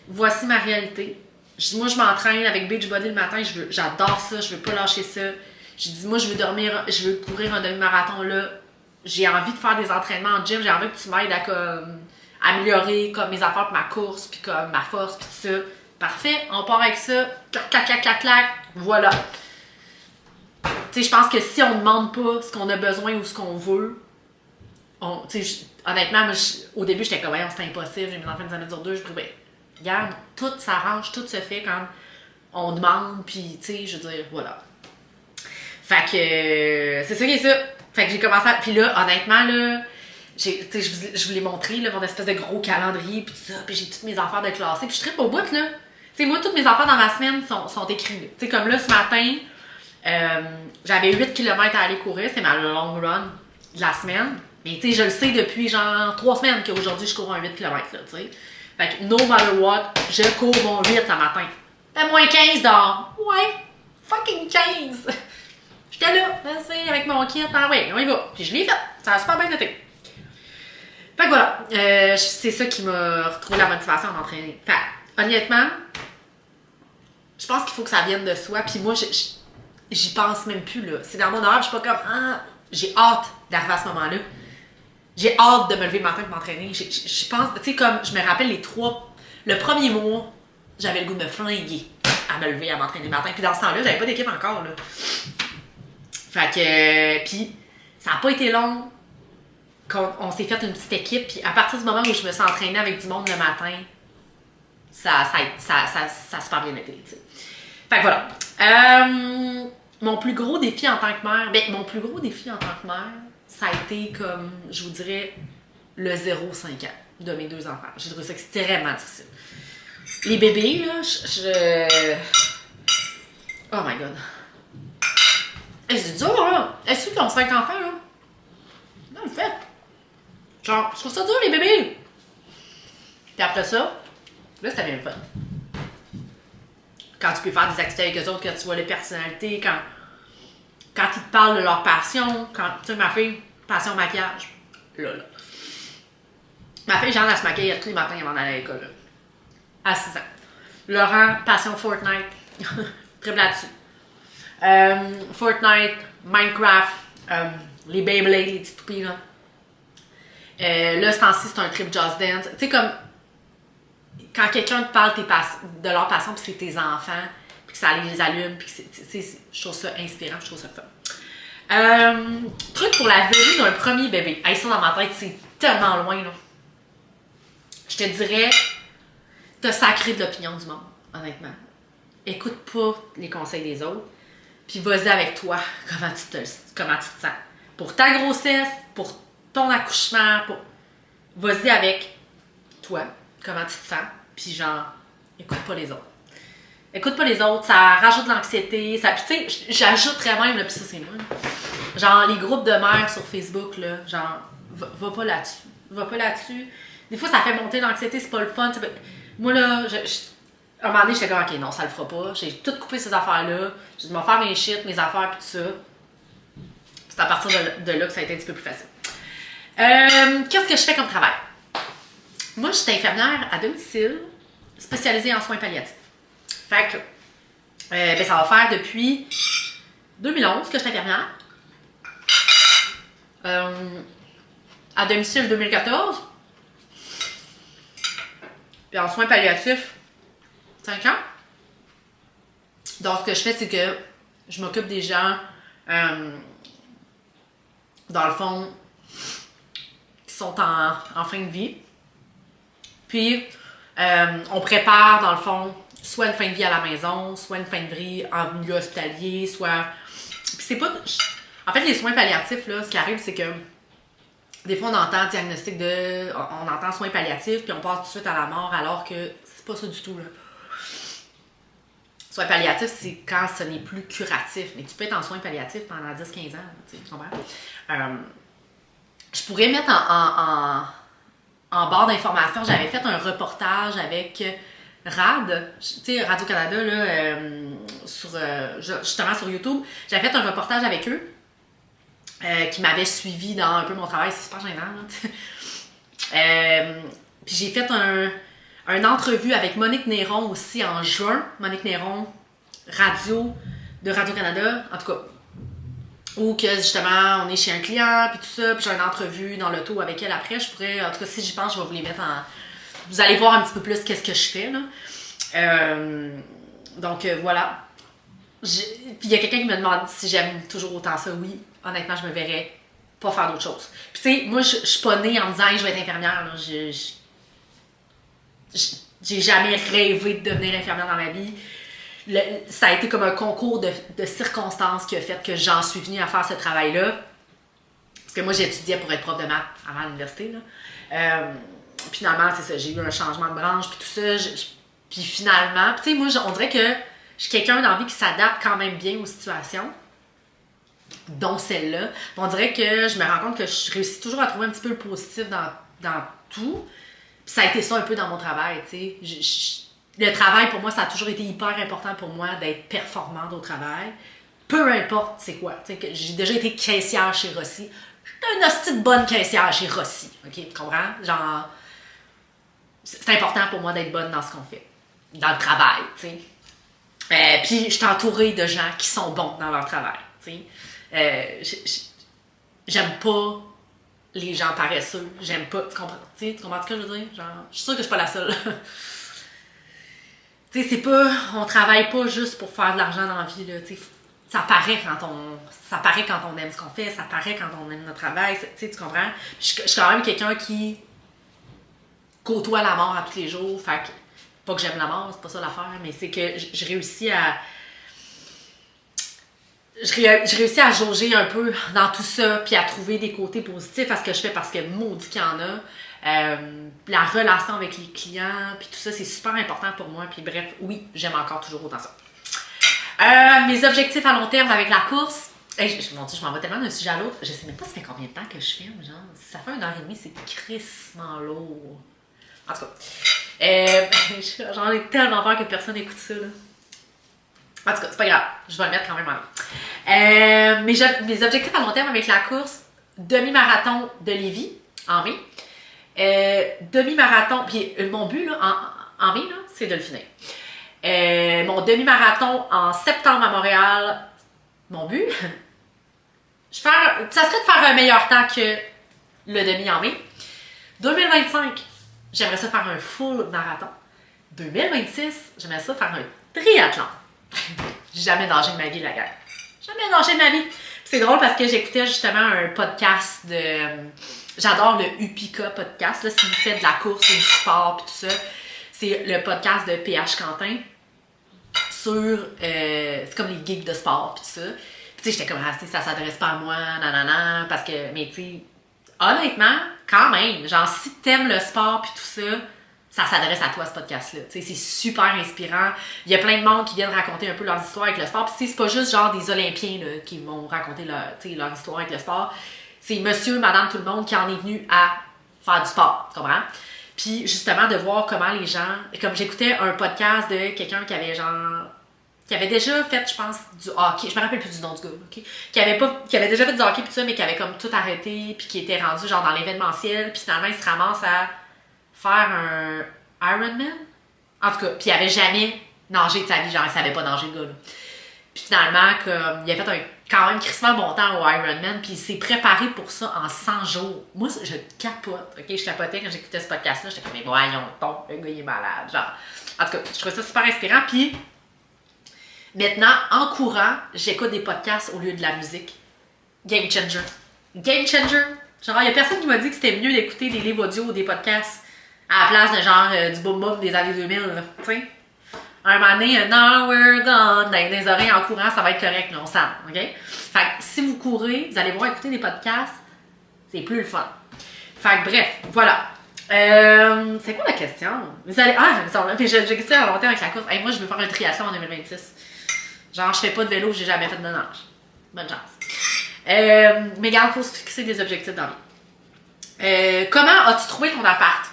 Voici ma réalité. J'ai dit, moi, je m'entraîne avec Beachbody le matin, j'adore ça, je veux pas lâcher ça. J'ai dit, moi, je veux courir un demi-marathon là. J'ai envie de faire des entraînements en gym, j'ai envie que tu m'aides à comme améliorer comme mes affaires pour ma course, puis comme ma force, puis tout ça. Parfait, on part avec ça. Clac, clac, clac, clac, clac. Voilà. Tu sais, je pense que si on ne demande pas ce qu'on a besoin ou ce qu'on veut, honnêtement, moi, au début, j'étais comme, voyons, c'est impossible, j'ai mes enfants une semaine sur 2, je dis, ben, regarde, tout s'arrange, tout se fait quand on demande, puis, tu sais, je veux dire, voilà. Fait que, c'est ça qui est ça. Fait que j'ai commencé à. Puis là, honnêtement, là, je vous l'ai montré, là, mon espèce de gros calendrier, puis tout ça, puis j'ai toutes mes affaires de classées, puis je trippe au bout, là. Tu sais, moi, toutes mes affaires dans ma semaine sont écrites. Tu sais, comme là, ce matin, j'avais 8 km à aller courir, c'est ma long run de la semaine. Mais tu sais, je le sais depuis genre 3 semaines qu'aujourd'hui, je cours un 8 km, là, tu sais. Fait que, no matter what, je cours mon 8 ce matin. Fait moins 15 dehors. Ouais, fucking 15! J'étais là, avec mon kit, ah ouais, on y va. Puis je l'ai fait, ça a super bien noté. Fait que voilà, c'est ça qui m'a retrouvé la motivation à m'entraîner. Fait honnêtement, je pense qu'il faut que ça vienne de soi. Puis moi, j'y pense même plus, là. C'est dans mon horaire, je suis pas comme, j'ai hâte d'arriver à ce moment-là. J'ai hâte de me lever le matin pour m'entraîner. Je pense, tu sais, comme, je me rappelle le premier mois, j'avais le goût de me flinguer à me lever, à m'entraîner le matin. Puis dans ce temps-là, j'avais pas d'équipe encore, là. Fait que... Puis ça a pas été long qu'on s'est fait une petite équipe. Puis à partir du moment où je me suis entraînée avec du monde le matin, ça a super bien été, tu sais. Fait que voilà. Mon plus gros défi en tant que mère, ça a été comme, je vous dirais, le 0-5 ans de mes 2 enfants. J'ai trouvé ça extrêmement difficile. Les bébés, là, oh my god. C'est dur, là. Est-ce qu'ils ont 5 enfants, là? Non, en fait. Genre, je trouve ça dur, les bébés. Puis après ça, là, c'était bien le fun. Quand tu peux faire des activités avec eux autres, quand tu vois les personnalités, quand ils te parlent de leur passion, quand, tu sais, ma fille, passion maquillage, là. Ma fille, genre, elle se maquille tous les matins avant d'aller à l'école, là. À 6 ans. Laurent, passion Fortnite, triple là-dessus. Fortnite, Minecraft, les Beyblade, les petites poupées, là. Là, ce temps-ci, c'est un trip Just Dance. Tu sais, comme, quand quelqu'un te parle de leur passion, puis c'est tes enfants, puis que ça les allume, puis que je trouve ça inspirant, je trouve ça fun. Truc pour la venue d'un premier bébé. Hey, ça, dans ma tête, c'est tellement loin, là. Je te dirais, te sacrer de l'opinion du monde, honnêtement. Écoute pas les conseils des autres, puis vas-y avec toi, comment tu te sens. Pour ta grossesse, pour ton accouchement, vas-y avec toi, comment tu te sens, puis genre, écoute pas les autres. Écoute pas les autres, ça rajoute de l'anxiété, ça, puis tu sais, j'ajouterais même, là, puis ça c'est moi, là. Genre, les groupes de mères sur Facebook, là, genre, va pas là-dessus. Va pas là-dessus. Des fois, ça fait monter l'anxiété, c'est pas le fun. Moi, là, à un moment donné, j'étais comme, ok, non, ça le fera pas. J'ai tout coupé ces affaires-là. J'ai dû m'en faire mes shit, mes affaires, puis tout ça. C'est à partir de là que ça a été un petit peu plus facile. Qu'est-ce que je fais comme travail? Moi, je suis infirmière à domicile, spécialisée en soins palliatifs. Fait que, ben, ça va faire depuis 2011 que je suis infirmière. À domicile 2014. Puis en soins palliatifs, 5 ans. Donc, ce que je fais, c'est que je m'occupe des gens, dans le fond, qui sont en fin de vie. Puis, on prépare, dans le fond, soit une fin de vie à la maison, soit une fin de vie en milieu hospitalier, soit... Puis c'est pas... En fait, les soins palliatifs, là, ce qui arrive, c'est que des fois, on entend diagnostic on entend soins palliatifs, puis on passe tout de suite à la mort, alors que c'est pas ça du tout, là. Soins palliatifs, c'est quand ce n'est plus curatif. Mais tu peux être en soins palliatifs pendant 10-15 ans, tu comprends? Je pourrais mettre en barre d'informations, j'avais fait un reportage avec RAD, tu sais, Radio-Canada, là, justement sur YouTube. J'avais fait un reportage avec eux. Qui m'avait suivi dans un peu mon travail, c'est super gênant. Puis j'ai fait une entrevue avec Monique Néron aussi en juin. Monique Néron, de Radio-Canada, en tout cas. Où que justement, on est chez un client, puis tout ça, puis j'ai une entrevue dans l'auto avec elle après. Je pourrais, en tout cas, si j'y pense, je vais vous les mettre en... Vous allez voir un petit peu plus qu'est-ce que je fais, là. Donc, voilà. Puis il y a quelqu'un qui me demande si j'aime toujours autant ça. Oui, honnêtement, je me verrais pas faire d'autre chose. Puis tu sais, moi, je suis pas née en me disant hey, je vais être infirmière. Là. J'ai jamais rêvé de devenir infirmière dans ma vie. Ça a été comme un concours de circonstances qui a fait que j'en suis venue à faire ce travail-là. Parce que moi, j'étudiais pour être prof de maths avant l'université. Finalement, c'est ça, j'ai eu un changement de branche, puis tout ça. Puis finalement, tu sais, moi, on dirait que je suis quelqu'un dans la vie qui s'adapte quand même bien aux situations, dont celle-là. On dirait que je me rends compte que je réussis toujours à trouver un petit peu le positif dans tout. Puis ça a été ça un peu dans mon travail, tu sais. Le travail, pour moi, ça a toujours été hyper important pour moi d'être performante au travail. Peu importe c'est quoi. Tu sais, j'ai déjà été caissière chez Rossi. J'étais une hostie de bonne caissière chez Rossi. OK, tu comprends? Genre, c'est important pour moi d'être bonne dans ce qu'on fait. Dans le travail, tu sais. Puis, je suis entourée de gens qui sont bons dans leur travail, tu sais. J'aime pas les gens paresseux. J'aime pas... Tu comprends ce que je veux dire? Genre, je suis sûre que je suis pas la seule. Tu Tu sais, c'est pas... On travaille pas juste pour faire de l'argent dans la vie, là, tu sais. Ça paraît quand on aime ce qu'on fait, ça paraît quand on aime notre travail, tu sais, tu comprends? Je suis quand même quelqu'un qui côtoie la mort à tous les jours, fait que, pas que j'aime la mort, c'est pas ça l'affaire, mais c'est que je réussis à... Je réussis à jauger un peu dans tout ça, puis à trouver des côtés positifs à ce que je fais, parce que maudit qu'il y en a. La relation avec les clients, puis tout ça, c'est super important pour moi. Puis bref, oui, j'aime encore toujours autant ça. Mes objectifs à long terme avec la course. Mon Dieu, je m'en vais tellement d'un sujet à l'autre. Je sais même pas ça fait combien de temps que je filme, genre. Ça fait 1 heure et demie, c'est crissement lourd. En tout cas, j'en ai tellement peur que personne n'écoute ça, là. En tout cas, c'est pas grave, je vais le mettre quand même en ligne. Mes objectifs à long terme avec la course, demi-marathon de Lévis en mai. Demi-marathon, puis mon but là, en mai, là, c'est de le finir. Mon demi-marathon en septembre à Montréal, mon but, ça serait de faire un meilleur temps que le demi en mai. 2025, j'aimerais ça faire un full marathon. 2026, j'aimerais ça faire un triathlon. J'ai jamais nagé de ma vie, la gueule. Jamais nagé de ma vie. C'est drôle parce que j'écoutais justement un podcast de... J'adore le Upika podcast, là, si vous faites de la course ou du sport pis tout ça. C'est le podcast de PH Quentin sur... c'est comme les geeks de sport pis tout ça. Pis tu sais, j'étais comme, ah, ça s'adresse pas à moi, nanana, parce que... Mais tu sais, honnêtement, quand même, genre, si t'aimes le sport pis tout ça... Ça s'adresse à toi, ce podcast-là. C'est super inspirant. Il y a plein de monde qui viennent raconter un peu leur histoire avec le sport. Puis c'est pas juste genre des Olympiens là, qui vont raconter leur histoire avec le sport. C'est monsieur, madame, tout le monde qui en est venu à faire du sport. Tu comprends? Puis justement, de voir comment les gens... Comme j'écoutais un podcast de quelqu'un qui avait genre... Qui avait déjà fait, je pense, du hockey. Je me rappelle plus du nom du gars, OK? Qui avait déjà fait du hockey, puis tout ça, mais qui avait comme tout arrêté, puis qui était rendu genre dans l'événementiel. Puis finalement, il se ramasse à faire un Ironman. En tout cas, puis il avait jamais nagé de sa vie, genre il savait pas nager le gars là. Puis finalement, comme, il a fait quand même crissement bon temps au Ironman, puis il s'est préparé pour ça en 100 jours. Moi, je capote, ok? Je capotais quand j'écoutais ce podcast-là, j'étais comme, mais voyons, le gars il est malade, genre. En tout cas, je trouvais ça super inspirant, puis maintenant, en courant, j'écoute des podcasts au lieu de la musique. Game changer. Game changer. Genre, il y a personne qui m'a dit que c'était mieux d'écouter des livres audio ou des podcasts à la place de genre du boom-boom des années 2000, tu sais. Un moment donné, now we're gone, dans les oreilles en courant, ça va être correct, là, on sent, ok? Fait que si vous courez, vous allez voir écouter des podcasts, c'est plus le fun. Fait que bref, voilà. C'est quoi la question? Vous allez... j'ai question à long terme avec la course. Hey, moi, je veux faire un triathlon en 2026. Genre, je fais pas de vélo, j'ai jamais fait de nage. Bonne chance. Mais regarde, il faut se fixer des objectifs dans la vie. Comment as-tu trouvé ton appart?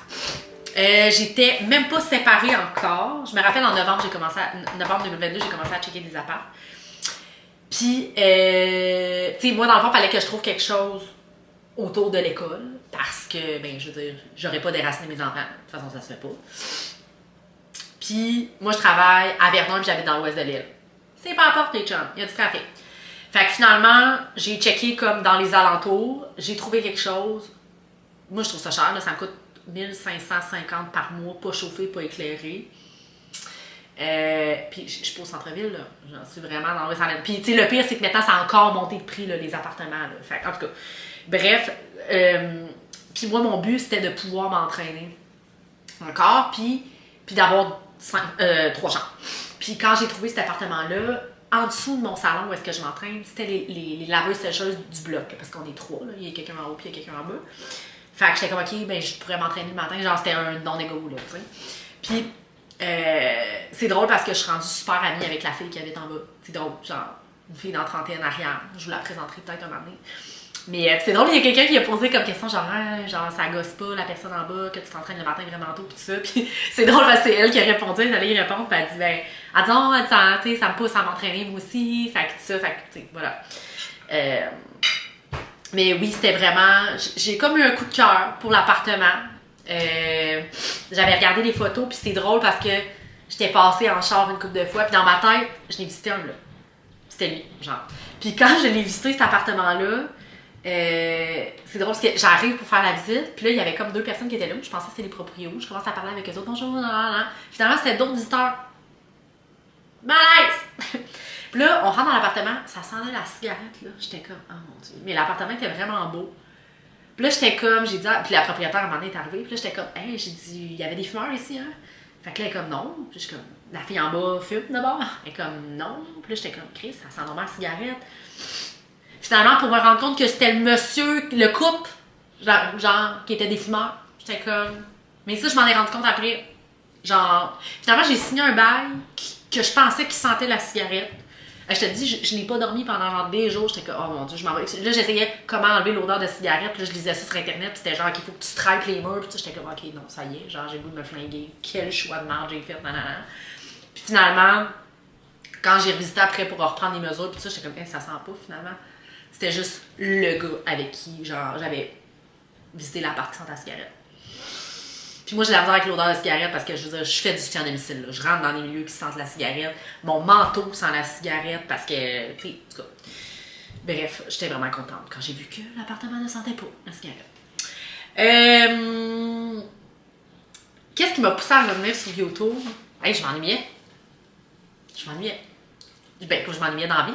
J'étais même pas séparée encore. Je me rappelle en novembre 2022, j'ai commencé à checker des apparts. Puis, tu sais, moi, dans le fond, il fallait que je trouve quelque chose autour de l'école. Parce que, ben, je veux dire, j'aurais pas déraciné mes enfants. De toute façon, ça se fait pas. Puis, moi, je travaille à Vernon et j'habite dans l'ouest de l'île. C'est pas à porte, les chums. Il y a du trafic. Fait que finalement, j'ai checké comme dans les alentours. J'ai trouvé quelque chose. Moi, je trouve ça cher, là, ça me coûte 1550 par mois, pas chauffé, pas éclairé. Puis je suis pas au centre-ville, là. J'en suis vraiment dans le salon. Puis tu sais, le pire, c'est que maintenant, ça a encore monté de prix, là, les appartements. Là. Fait, en tout cas, bref. Puis moi, mon but, c'était de pouvoir m'entraîner encore, puis d'avoir 3 chambres. Puis quand j'ai trouvé cet appartement-là, en dessous de mon salon où est-ce que je m'entraîne, c'était les laveuses sécheuses du bloc, parce qu'on est 3, là. Il y a quelqu'un en haut, puis il y a quelqu'un en bas. Fait que j'étais comme, ok, ben je pourrais m'entraîner le matin, genre c'était un non-égo, là, tu sais. Puis, c'est drôle parce que je suis rendue super amie avec la fille qui habite en bas. C'est drôle, genre, une fille dans trentaine arrière. Je vous la présenterai peut-être un moment donné. Mais c'est drôle, il y a quelqu'un qui a posé comme question, genre, genre ça gosse pas la personne en bas, que tu t'entraînes le matin vraiment tôt, pis tout ça. Puis c'est drôle parce que c'est elle qui a répondu, elle allait y répondre, pis elle dit, ben, disons, tu sais, ça me pousse à m'entraîner moi aussi, fait que tout ça, fait que, tu sais, voilà. Mais oui, c'était vraiment... J'ai comme eu un coup de cœur pour l'appartement. J'avais regardé les photos, puis c'était drôle parce que j'étais passée en char une couple de fois, puis dans ma tête, je l'ai visité un, là. C'était lui, genre. Puis quand je l'ai visité, cet appartement-là, c'est drôle parce que j'arrive pour faire la visite, puis là, il y avait comme 2 personnes qui étaient là. Je pensais que c'était les proprios. Je commence à parler avec eux autres. Bonjour, nan, nan, nan. Finalement, c'était d'autres visiteurs. Malaise! Puis là, on rentre dans l'appartement, ça sentait la cigarette, là. J'étais comme, oh mon Dieu. Mais l'appartement était vraiment beau. Puis là, j'étais comme, j'ai dit, puis la propriétaire, à un moment donné, est arrivée. Puis là, j'étais comme, hey, j'ai dit, il y avait des fumeurs ici, hein? Fait que là, elle est comme, non. Puis je suis comme, la fille en bas fume d'abord. Elle est comme, non. Puis là, j'étais comme, Chris, ça sent vraiment la cigarette. Finalement, pour me rendre compte que c'était le monsieur, le couple, genre qui était des fumeurs. J'étais comme, mais ça, je m'en ai rendu compte après. Genre, finalement, j'ai signé un bail que je pensais qu'il sentait la cigarette. Je te dis, je n'ai pas dormi pendant genre des jours. J'étais comme, oh mon Dieu, je m'en vais. Là, j'essayais comment enlever l'odeur de cigarette. Puis là, je lisais ça sur Internet. Puis c'était genre qu'il faut que tu stripes les murs. Puis j'étais comme, ok, non, ça y est. Genre, j'ai le goût de me flinguer. Quel choix de merde j'ai fait. Nanana. Puis finalement, quand j'ai revisité après pour reprendre les mesures, puis ça, j'étais comme, hey, ça sent pas finalement. C'était juste le gars avec qui, genre, j'avais visité l'appart qui sentait la cigarette. Puis moi, j'ai la misère avec l'odeur de cigarette parce que je veux dire, je fais du soutien à domicile. Là. Je rentre dans des milieux qui sentent la cigarette. Mon manteau sent la cigarette parce que, tu sais, en tout cas. Bref, j'étais vraiment contente quand j'ai vu que l'appartement ne sentait pas la cigarette. Qu'est-ce qui m'a poussé à revenir sur YouTube? Hey, je m'ennuyais. Ben, pas je m'ennuyais dans la vie,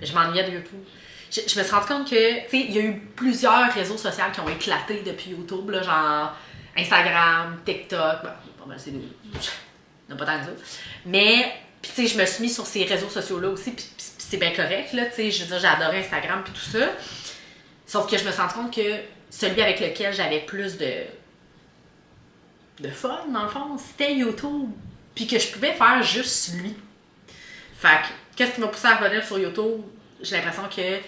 mais je m'ennuyais de YouTube. Je me suis rendu compte que, tu sais, il y a eu plusieurs réseaux sociaux qui ont éclaté depuis YouTube, là, genre Instagram, TikTok, ben, pas mal, c'est deux. Non, pas tant que ça. Mais, puis tu sais, je me suis mis sur ces réseaux sociaux-là aussi, puis c'est bien correct, là, tu sais, je veux dire, j'ai adoré Instagram, puis tout ça. Sauf que je me suis rendu compte que celui avec lequel j'avais plus de fun, dans le fond, c'était YouTube. Puis que je pouvais faire juste lui. Fait que, qu'est-ce qui m'a poussé à revenir sur YouTube? J'ai l'impression que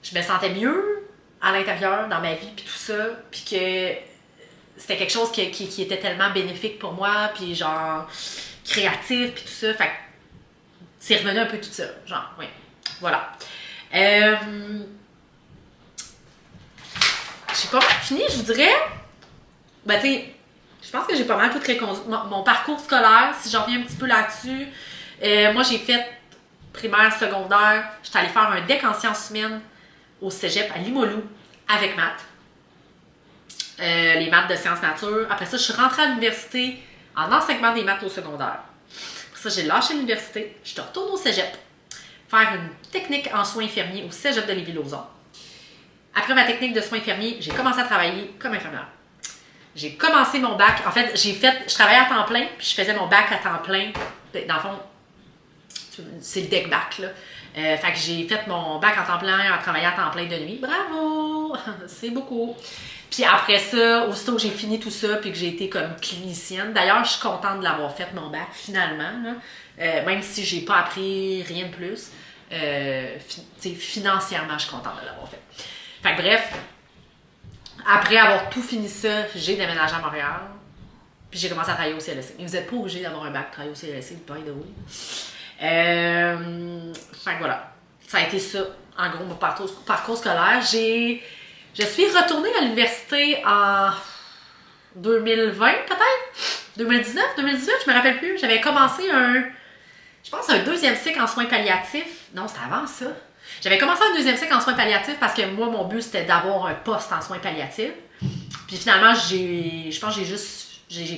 je me sentais mieux à l'intérieur, dans ma vie, puis tout ça. Puis que c'était quelque chose qui était tellement bénéfique pour moi, puis genre créatif, puis tout ça. Fait que c'est revenu un peu tout ça. Genre, oui. Voilà. J'ai pas fini, je vous dirais. Ben, tu sais, je pense que j'ai pas mal tout réconduit. Mon parcours scolaire, si j'en reviens un petit peu là-dessus, moi, j'ai fait primaire, secondaire. J'étais allée faire un DEC en sciences humaines au cégep à Limoilou avec maths. Les maths de sciences nature. Après ça, je suis rentrée à l'université en enseignement des maths au secondaire. Après ça, j'ai lâché l'université. Je retourne au cégep faire une technique en soins infirmiers au cégep de Lévis-Lauzon. Après ma technique de soins infirmiers, j'ai commencé à travailler comme infirmière. J'ai commencé mon bac. En fait, je travaillais à temps plein, puis je faisais mon bac à temps plein. Dans le fond, c'est le deck bac, là. Fait que j'ai fait mon bac en temps plein, en travaillant à temps plein de nuit. Bravo! C'est beaucoup. Puis après ça, aussitôt que j'ai fini tout ça, puis que j'ai été comme clinicienne. D'ailleurs, je suis contente de l'avoir fait, mon bac, finalement. Là. Même si j'ai pas appris rien de plus. Financièrement, je suis contente de l'avoir fait. Fait que bref, après avoir tout fini ça, j'ai déménagé à Montréal. Puis j'ai commencé à travailler au CLSC. Mais vous n'êtes pas obligé d'avoir un bac pour travailler au CLSC, by the way. Fait que voilà. Ça a été ça, en gros, mon parcours scolaire. Je suis retournée à l'université en 2020, peut-être? 2019, 2018, je me rappelle plus. J'avais commencé un deuxième cycle en soins palliatifs. Non, c'était avant ça. J'avais commencé un deuxième cycle en soins palliatifs parce que moi, mon but, c'était d'avoir un poste en soins palliatifs. Puis finalement, j'ai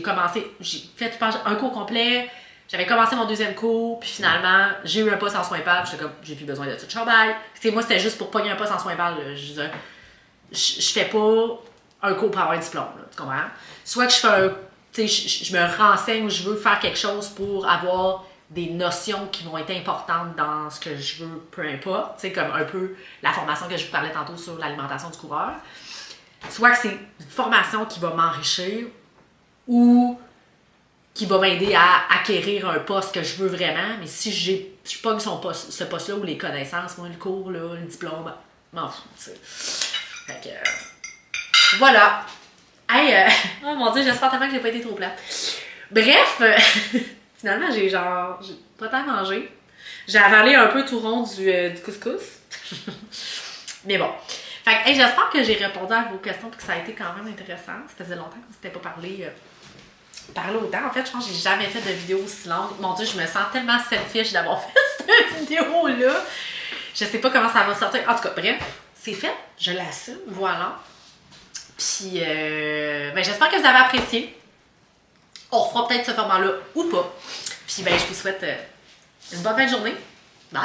commencé, j'ai fait un cours complet. J'avais commencé mon deuxième cours, puis finalement, j'ai eu un poste en soins pal. J'étais comme, j'ai plus besoin de ça de travail. Moi, c'était juste pour pogner un poste en soins pal. Je fais pas un cours pour avoir un diplôme, là, tu comprends? Soit que je fais je me renseigne ou je veux faire quelque chose pour avoir des notions qui vont être importantes dans ce que je veux, peu importe. Tu sais, comme un peu la formation que je vous parlais tantôt sur l'alimentation du coureur. Soit que c'est une formation qui va m'enrichir ou qui va m'aider à acquérir un poste que je veux vraiment. Mais si je pogne ce poste-là ou les connaissances, moi, le cours, là, le diplôme, m'en fous, tu sais. Fait que, voilà. Hey, oh mon Dieu, j'espère tellement que j'ai pas été trop plate. Bref, finalement, j'ai pas tant mangé. J'ai avalé un peu tout rond du couscous. Mais bon. Fait que, hey, j'espère que j'ai répondu à vos questions et que ça a été quand même intéressant. Ça faisait longtemps qu'on s'était pas parlé autant. En fait, je pense que j'ai jamais fait de vidéo aussi longue. Mon Dieu, je me sens tellement selfish d'avoir fait cette vidéo-là. Je sais pas comment ça va sortir. En tout cas, bref, c'est fait. Je l'assume. Voilà. Puis, j'espère que vous avez apprécié. On refera peut-être ce format-là ou pas. Puis, je vous souhaite Une bonne fin de journée. Bye!